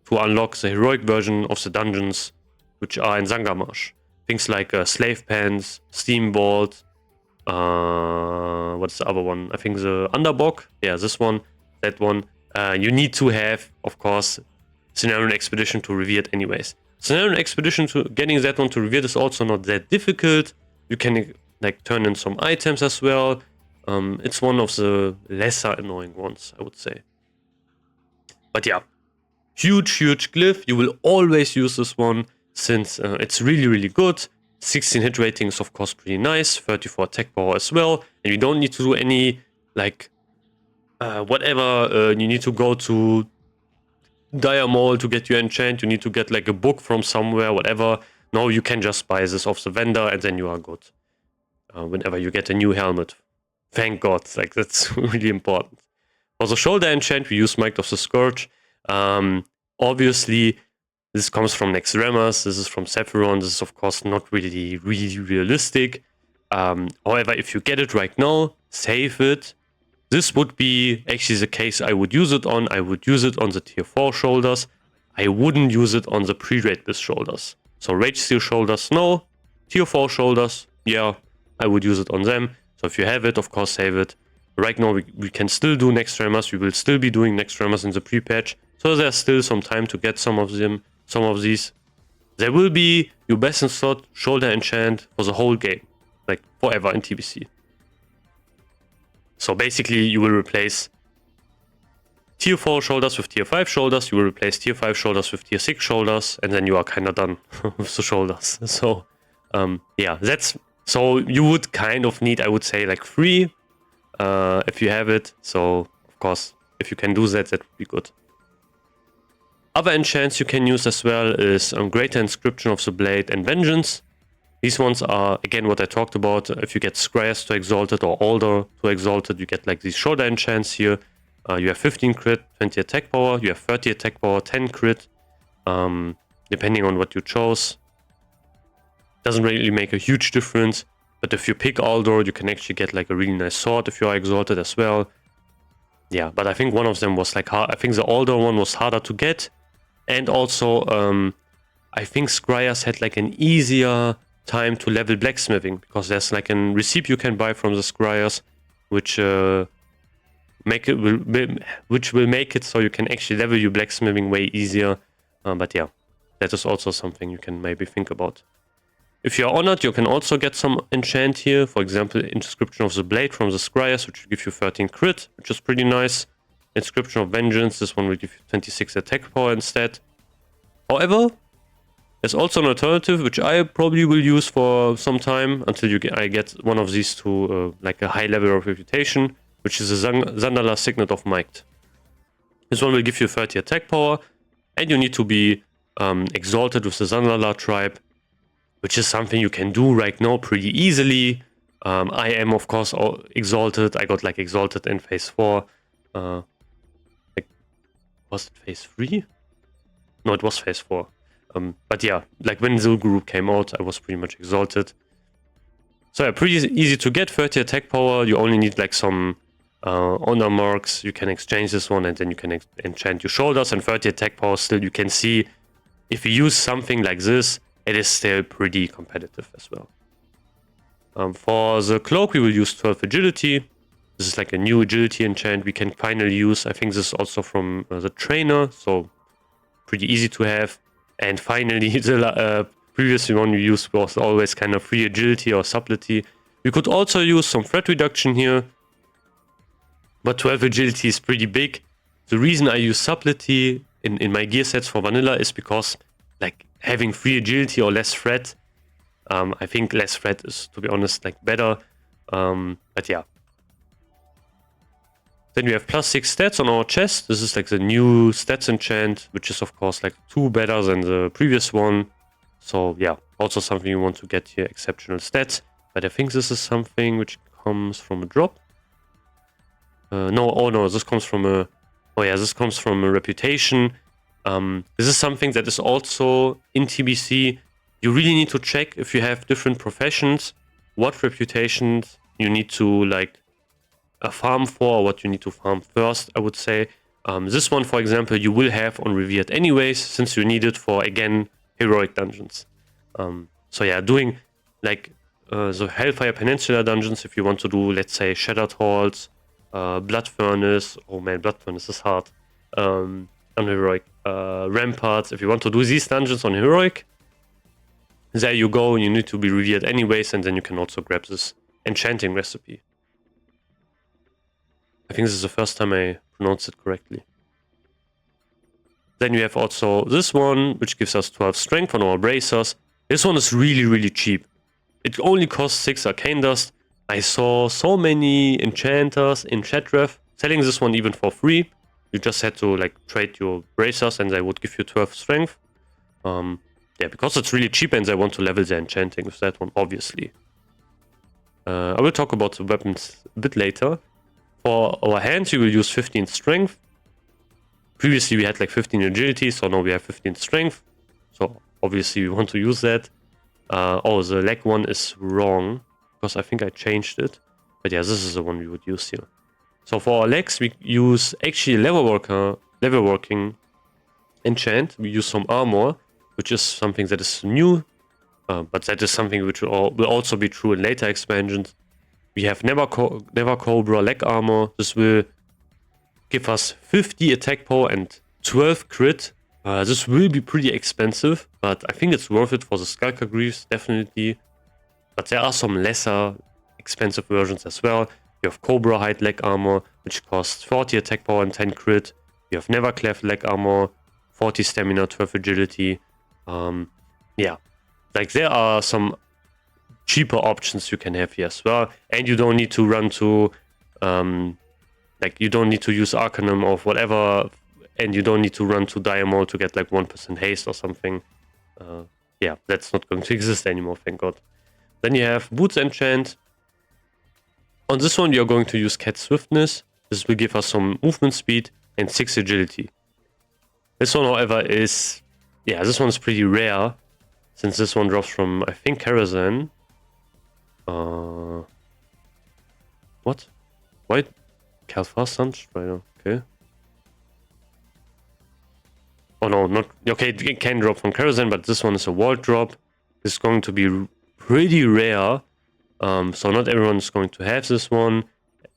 [SPEAKER 1] to unlock the heroic version of the dungeons, which are in Zangarmarsh. Things like Slave Pants, Steambolt, what's the other one? I think the Underbog. Yeah, this one, that one. You need to have, of course, Cenarian Expedition to revered anyways. Cenarian Expedition, to getting that one to revered is also not that difficult. You can like turn in some items as well. It's one of the lesser annoying ones, I would say. But yeah, huge glyph. You will always use this one since it's really, really good. 16 hit rating is of course pretty nice. 34 attack power as well. And you don't need to do any like whatever. You need to go to Dire Mall to get your enchant. You need to get like a book from somewhere, whatever. No, you can just buy this off the vendor and then you are good. Whenever you get a new helmet. Thank God, like that's really important. For the shoulder enchant, we use Might of the Scourge. Obviously, this comes from Nexremas, this is from Sephiron, this is of course not really realistic. However, if you get it right now, save it. This would be actually the case I would use it on. I would use it on the tier 4 shoulders. I wouldn't use it on the pre-raid bis shoulders. So Rage Steel shoulders, no. Tier 4 shoulders, yeah, I would use it on them. So if you have it, of course, save it. Right now, we can still do Nexremas. We will still be doing Nexremas in the pre-patch. So there's still some time to get some of these. There will be your best in slot shoulder enchant for the whole game. Like forever in TBC. So basically, you will replace tier 4 shoulders with tier 5 shoulders. You will replace tier 5 shoulders with tier 6 shoulders. And then you are kind of done with the shoulders. So, yeah, that's... So you would kind of need, I would say, like 3 if you have it. So, of course, if you can do that, that would be good. Other enchants you can use as well is Greater Inscription of the Blade and Vengeance. These ones are, again, what I talked about. If you get Scryers to Exalted or Alder to Exalted, you get like these shoulder enchants here. You have 15 crit, 20 attack power. You have 30 attack power, 10 crit, depending on what you chose. Doesn't really make a huge difference, but if you pick Alder, you can actually get like a really nice sword if you are exalted as well. Yeah, but I think one of them was like hard. I think the Alder one was harder to get, and also I think Scryers had like an easier time to level blacksmithing, because there's like a receipt you can buy from the Scryers, which will make it so you can actually level your blacksmithing way easier. But yeah, that is also something you can maybe think about. If you are honored, you can also get some enchant here. For example, Inscription of the Blade from the Scryers, which will give you 13 crit, which is pretty nice. Inscription of Vengeance, this one will give you 26 attack power instead. However, there's also an alternative, which I probably will use for some time until I get one of these to like a high level of reputation, which is the Zandala Signet of Might. This one will give you 30 attack power, and you need to be exalted with the Zanlala tribe, which is something you can do right now pretty easily. I am, of course, exalted. I got like exalted in phase 4. Like, was it phase 3? No, it was phase 4. But yeah, like when the group came out, I was pretty much exalted. So yeah, pretty easy to get. 30 attack power. You only need like some honor marks. You can exchange this one, and then you can enchant your shoulders. And 30 attack power still, you can see if you use something like this, it is still pretty competitive as well. For the cloak, we will use 12 agility. This is like a new agility enchant we can finally use. I think this is also from the trainer, so pretty easy to have. And finally, the previous one we used was always kind of free agility or subtlety. We could also use some threat reduction here, but 12 agility is pretty big. The reason I use subtlety in my gear sets for vanilla is because like having free agility or less threat, I think less threat is, to be honest, like better. But yeah. Then we have +6 stats on our chest. This is like the new stats enchant, which is of course like 2 better than the previous one. So yeah, also something you want to get here, exceptional stats. But I think this is something which comes from a drop. No, this comes from a... Oh yeah, this comes from a reputation. This is something that is also in TBC. You really need to check if you have different professions, what reputations you need to like farm for, or what you need to farm first, I would say. This one, for example, you will have on Revered anyways, since you need it for, again, heroic dungeons. So yeah, doing like the Hellfire Peninsula dungeons, if you want to do, let's say, Shattered Halls, Blood Furnace. Oh man, Blood Furnace is hard. On heroic. Ramparts, if you want to do these dungeons on heroic, there you go. You need to be revered anyways, and then you can also grab this enchanting recipe. I think this is the first time I pronounced it correctly. Then you have also this one, which gives us 12 strength on our bracers. This one is really, really cheap. It only costs 6 arcane dust. I saw so many enchanters in Chatref selling this one even for free. You just had to like trade your bracers and they would give you 12 strength. Yeah, because it's really cheap and they want to level the enchanting with that one, obviously. I will talk about the weapons a bit later. For our hands, we will use 15 strength. Previously, we had like 15 agility, so now we have 15 strength. So obviously, we want to use that. Oh, the leg one is wrong, because I think I changed it. But yeah, this is the one we would use here. So for our legs, we use actually leatherworking enchant. We use some armor, which is something that is new. But that is something which will also be true in later expansions. We have Never Cobra leg armor. This will give us 50 attack power and 12 crit. This will be pretty expensive, but I think it's worth it for the Skulker Greaves, definitely. But there are some lesser expensive versions as well. You have Cobra Hide leg armor, which costs 40 attack power and 10 crit. You have Never Cleft leg armor, 40 stamina, 12 agility. Yeah, like there are some cheaper options you can have here as well, and you don't need to run to like you don't need to use Arcanum or whatever, and you don't need to run to Diamond to get like 1% haste or something. Yeah, that's not going to exist anymore, thank god. Then you have Boots enchant. On this one we are going to use Cat Swiftness. This will give us some movement speed and 6 agility. This one, however, is, yeah, this one is pretty rare, since this one drops from, I think, Karazhan. What? Why? Kalfar Sunstrider, okay. Oh no, not, okay, it can drop from Karazhan, but this one is a wall drop. This is going to be pretty rare, so not everyone is going to have this one.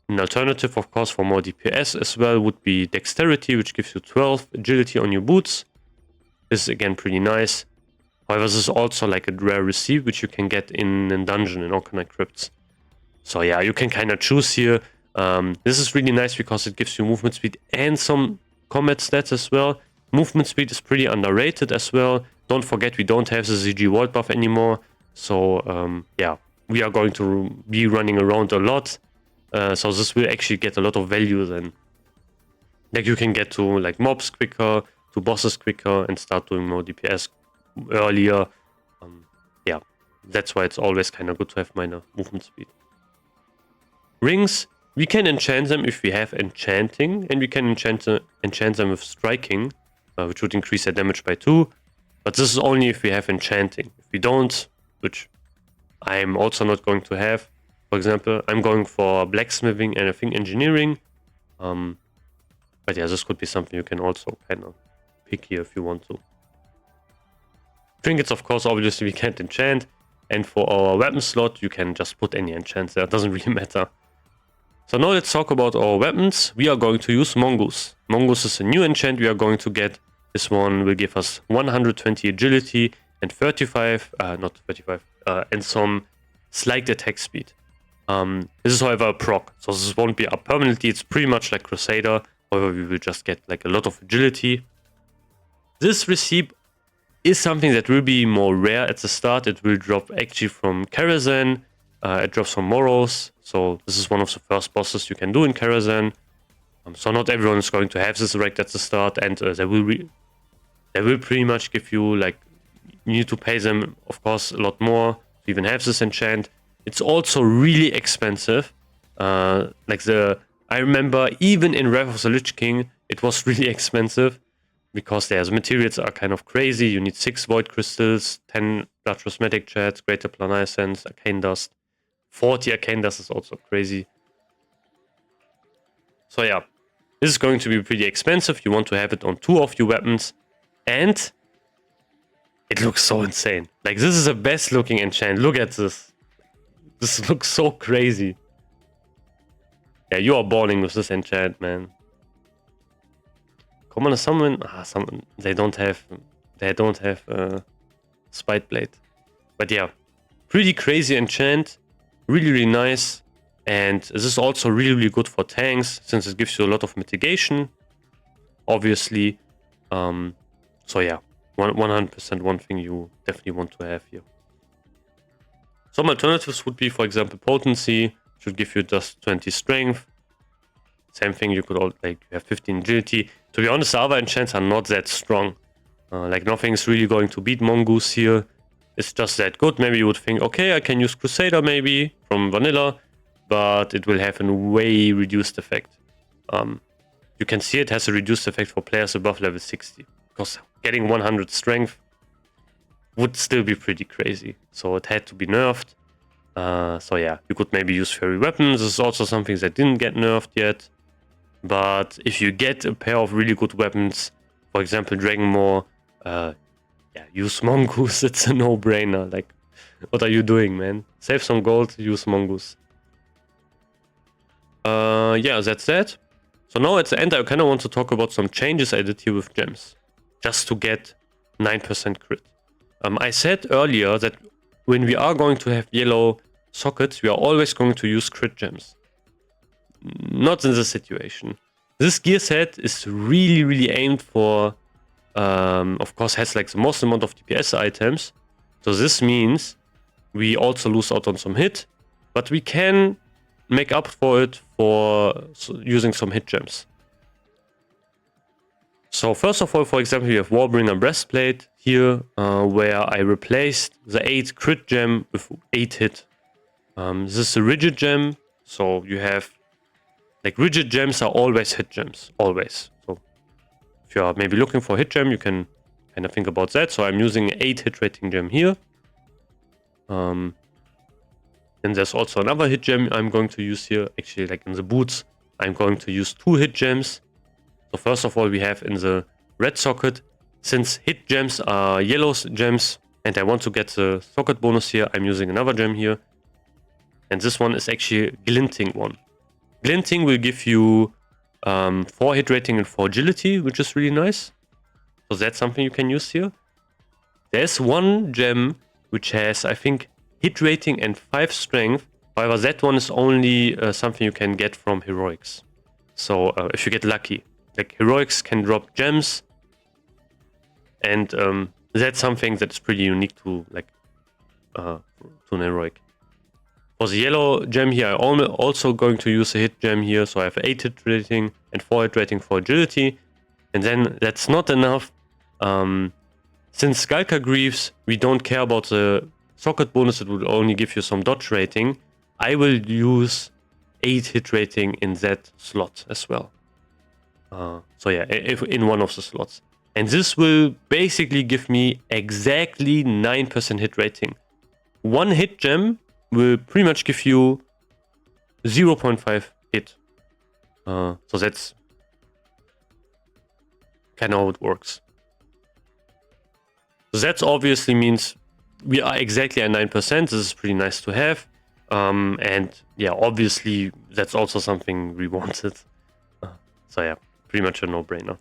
[SPEAKER 1] An alternative, of course, for more DPS as well would be Dexterity, which gives you 12 agility on your boots. This is again pretty nice. However, this is also like a rare receipt, which you can get in a dungeon in Orkanite Crypts. So yeah, you can kind of choose here. This is really nice because it gives you movement speed and some combat stats as well. Movement speed is pretty underrated as well. Don't forget, we don't have the ZG Vault buff anymore. So yeah, we are going to be running around a lot. So this will actually get a lot of value then Like you can get to like mobs quicker, to bosses quicker, and start doing more DPS earlier. Yeah, that's why it's always kind of good to have minor movement speed. Rings, we can enchant them if we have enchanting, and we can enchant them with striking, which would increase their damage by 2. But this is only if we have enchanting. If we don't, which I'm also not going to have, for example, I'm going for blacksmithing and I think engineering. But yeah, this could be something you can also kind of pick here if you want to. Trinkets, of course, obviously we can't enchant. And for our weapon slot, you can just put any enchant there. It doesn't really matter. So now let's talk about our weapons. We are going to use Mongoose. Mongoose is a new enchant we are going to get. This one will give us 120 agility and 35, and some slight attack speed. This is, however, a proc, so this won't be up permanently. It's pretty much like Crusader. However, we will just get like a lot of agility. This recipe is something that will be more rare at the start. It will drop actually from Karazhan. It drops from Moros. So this is one of the first bosses you can do in Karazhan. So not everyone is going to have this erect at the start, and they will pretty much give you like, you need to pay them, of course, a lot more to even have this enchant. It's also really expensive. I remember even in Wrath of the Lich King, it was really expensive because the materials are kind of crazy. You need 6 void crystals, 10 blood prismatic jets, greater planar essence, arcane dust. 40 arcane dust is also crazy. So yeah, this is going to be pretty expensive. You want to have it on 2 of your weapons, and it looks so insane. Like, this is the best looking enchant. Look at this. This looks so crazy. Yeah, you are balling with this enchant, man. Come on, someone. They don't have Spite Blade. But yeah, pretty crazy enchant. Really, really nice. And this is also really, really good for tanks, since it gives you a lot of mitigation, obviously. So yeah, 100% one thing you definitely want to have here. Some alternatives would be, for example, potency, should give you just 20 strength. Same thing, you could you have 15 agility. To be honest, the other enchants are not that strong. Like, nothing's really going to beat Mongoose here. It's just that good. Maybe you would think, okay, I can use Crusader maybe from vanilla, but it will have a way reduced effect. You can see it has a reduced effect for players above level 60, because getting 100 strength would still be pretty crazy. So it had to be nerfed. So yeah, you could maybe use fairy weapons. This is also something that didn't get nerfed yet. But if you get a pair of really good weapons, for example, Dragonmaw, yeah, use Mongoose. It's a no-brainer. Like, what are you doing, man? Save some gold, use Mongoose. Yeah, that's that. So now at the end, I kind of want to talk about some changes I did here with gems, just to get 9% crit. I said earlier that when we are going to have yellow sockets, we are always going to use crit gems. Not in this situation. This gear set is really, really aimed for, of course, has like the most amount of DPS items. So this means we also lose out on some hit, but we can make up for it for using some hit gems. So first of all, for example, you have Warbringer Breastplate here, where I replaced the 8 crit gem with 8 hit. This is a rigid gem, so you have, like, rigid gems are always hit gems, always. So if you are maybe looking for a hit gem, you can kind of think about that. So I'm using an 8 hit rating gem here. And there's also another hit gem I'm going to use here. Actually, like in the boots, I'm going to use 2 hit gems. So first of all, we have in the red socket, since hit gems are yellow gems, and I want to get the socket bonus here, I'm using another gem here. And this one is actually a glinting one. Glinting will give you 4 hit rating and 4 agility, which is really nice. So that's something you can use here. There's one gem which has, I think, hit rating and 5 strength. However, that one is only something you can get from heroics. So if you get lucky. Like, heroics can drop gems, and that's something that's pretty unique to, like, to an heroic. For the yellow gem here, I'm also going to use a hit gem here. So I have 8 hit rating and 4 hit rating for agility. And then that's not enough. Since Skulker Greaves, we don't care about the socket bonus, it would only give you some dodge rating. I will use 8 hit rating in that slot as well. So yeah, if in one of the slots. And this will basically give me exactly 9% hit rating. One hit gem will pretty much give you 0.5 hit. So that's kind of how it works. So that obviously means we are exactly at 9%. This is pretty nice to have. And yeah, obviously that's also something we wanted. So yeah, pretty much a no-brainer.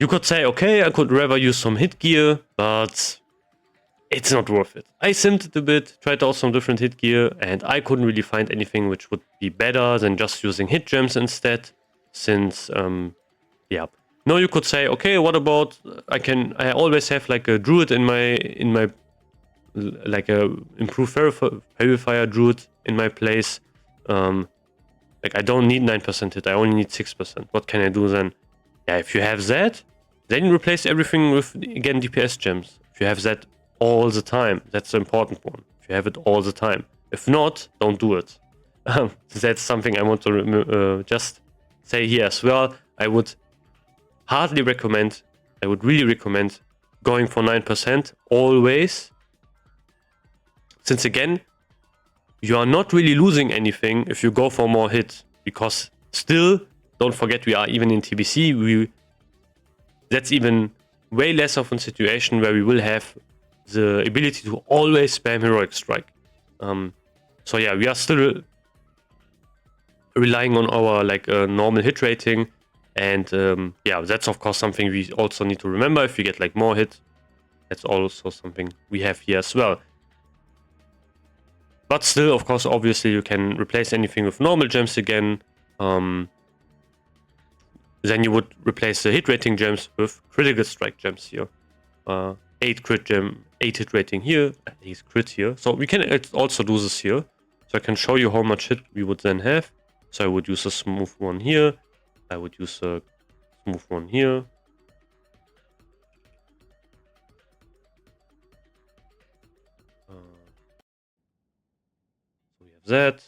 [SPEAKER 1] You could say, okay, I could rather use some hit gear, but it's not worth it. I simmed it a bit, tried out some different hit gear, and I couldn't really find anything which would be better than just using hit gems instead. Since, yeah. Now you could say, okay, what about I always have like a druid in my like a improved verifier druid in my place. Like I don't need 9% hit, I only need 6%. What can I do then? Yeah, if you have that, then you replace everything with, again, DPS gems. If you have that all the time, that's the important one. If you have it all the time. If not, don't do it. That's something I want to just say here as well. I would hardly recommend, I would really recommend going for 9% always. Since again, you are not really losing anything if you go for more hit. Because still, don't forget, we are even in TBC. That's even way less of a situation where we will have the ability to always spam Heroic Strike. So yeah, we are still relying on our like normal hit rating. And yeah, that's of course something we also need to remember. If we get like more hit, that's also something we have here as well. But still, of course, obviously you can replace anything with normal gems again. Then you would replace the hit rating gems with critical strike gems here. 8 crit gem, 8 hit rating here, at least crit here. So we can also do this here. So I can show you how much hit we would then have. So I would use a smooth one here. I would use a smooth one here. So we have that.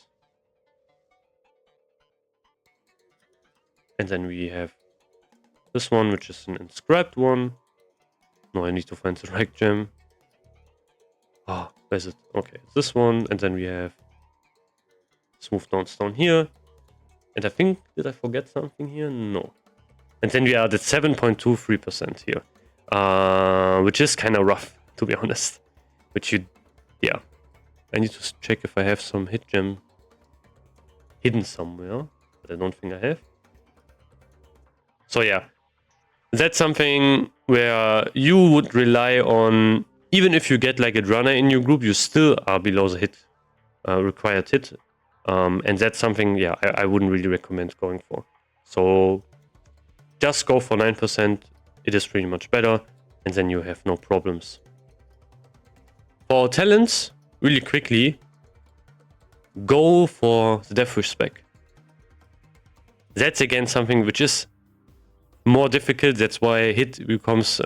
[SPEAKER 1] And then we have this one, which is an inscribed one. No, I need to find the right gem. Ah, where's it? Okay, it's this one. And then we have smooth down here. And I think, did I forget something here? No. And then we are at 7.23% here. Which is kind of rough, to be honest. Yeah. I need to check if I have some hit gem hidden somewhere. But I don't think I have. So yeah. That's something where you would rely on, even if you get like a runner in your group, you still are below the hit, required hit. And that's something, yeah, I wouldn't really recommend going for. So just go for 9%. It is pretty much better. And then you have no problems. For talents, really quickly, go for the Deathwish spec. That's again something which is more difficult. That's why hit becomes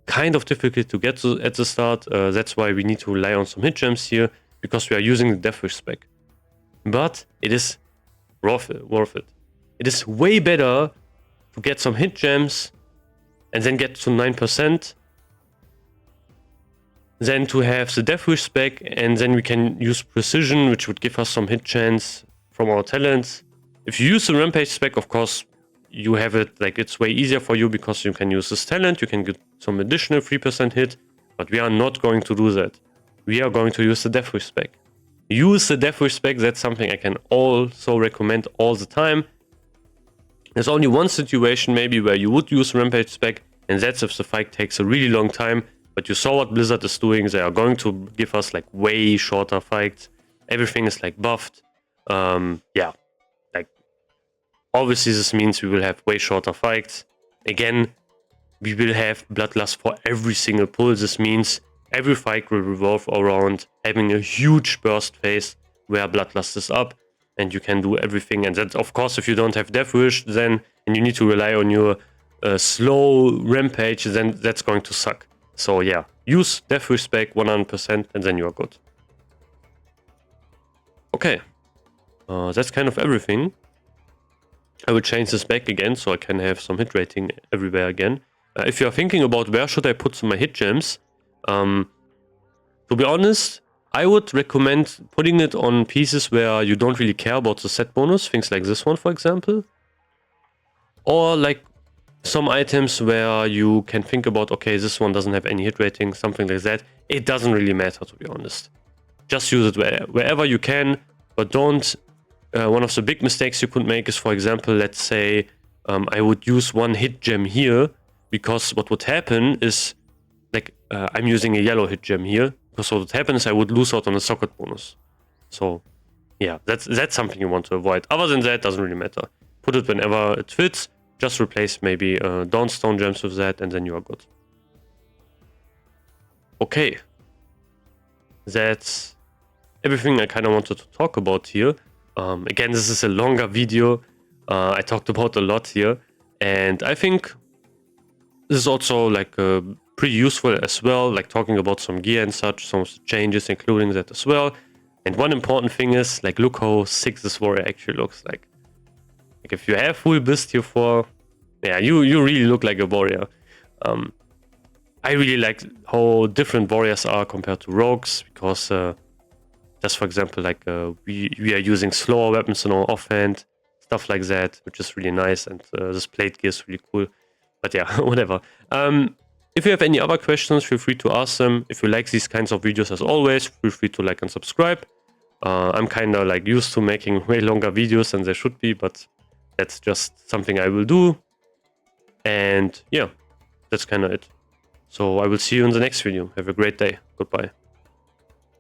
[SPEAKER 1] kind of difficult to get to at the start. That's why we need to rely on some hit gems here, because we are using the Deathwish spec. But it is worth it. It is way better to get some hit gems and then get to 9% than to have the Deathwish spec, and then we can use precision, which would give us some hit chance from our talents. If you use the Rampage spec, of course, you have it, like, it's way easier for you because you can use this talent, you can get some additional 3% hit, but we are not going to do that. We are going to use the Deathwish spec. Use the Deathwish spec, that's something I can also recommend all the time. There's only one situation maybe where you would use Rampage spec, and that's if the fight takes a really long time, but you saw what Blizzard is doing. They are going to give us like way shorter fights. Everything is like buffed. Yeah, like obviously this means we will have way shorter fights. Again, we will have Bloodlust for every single pull. This means every fight will revolve around having a huge burst phase where Bloodlust is up, and you can do everything. And that, of course, if you don't have Death Wish, then and you need to rely on your slow Rampage, then that's going to suck. So yeah, use Death Wish spec 100%, and then you are good. Okay, that's kind of everything. I will change this back again so I can have some hit rating everywhere again. If you are thinking about where should I put my hit gems, to be honest, I would recommend putting it on pieces where you don't really care about the set bonus, things like this one, for example. Or like some items where you can think about, okay, this one doesn't have any hit rating, something like that. It doesn't really matter, to be honest. Just use it wherever you can, but don't. One of the big mistakes you could make is, for example, let's say I would use one hit gem here, because what would happen is, like, I'm using a yellow hit gem here, because what would happen is I would lose out on a socket bonus. So yeah, that's something you want to avoid. Other than that, doesn't really matter. Put it whenever it fits. Just replace maybe Dawnstone gems with that, and then you are good. Okay, that's everything I kind of wanted to talk about here. Again, this is a longer video. I talked about a lot here, and I think this is also like pretty useful as well, like talking about some gear and such, some changes, including that as well. And one important thing is, like, look how sick this warrior actually looks like. Like, if you have full Bist here for, yeah, you really look like a warrior. I really like how different warriors are compared to rogues, because just for example, like we are using slower weapons in our offhand, stuff like that, which is really nice, and this plate gear is really cool. But yeah, whatever. If you have any other questions, feel free to ask them. If you like these kinds of videos, as always, feel free to like and subscribe. I'm kind of like used to making way longer videos than they should be, but that's just something I will do. And yeah, that's kind of it. So I will see you in the next video. Have a great day. Goodbye.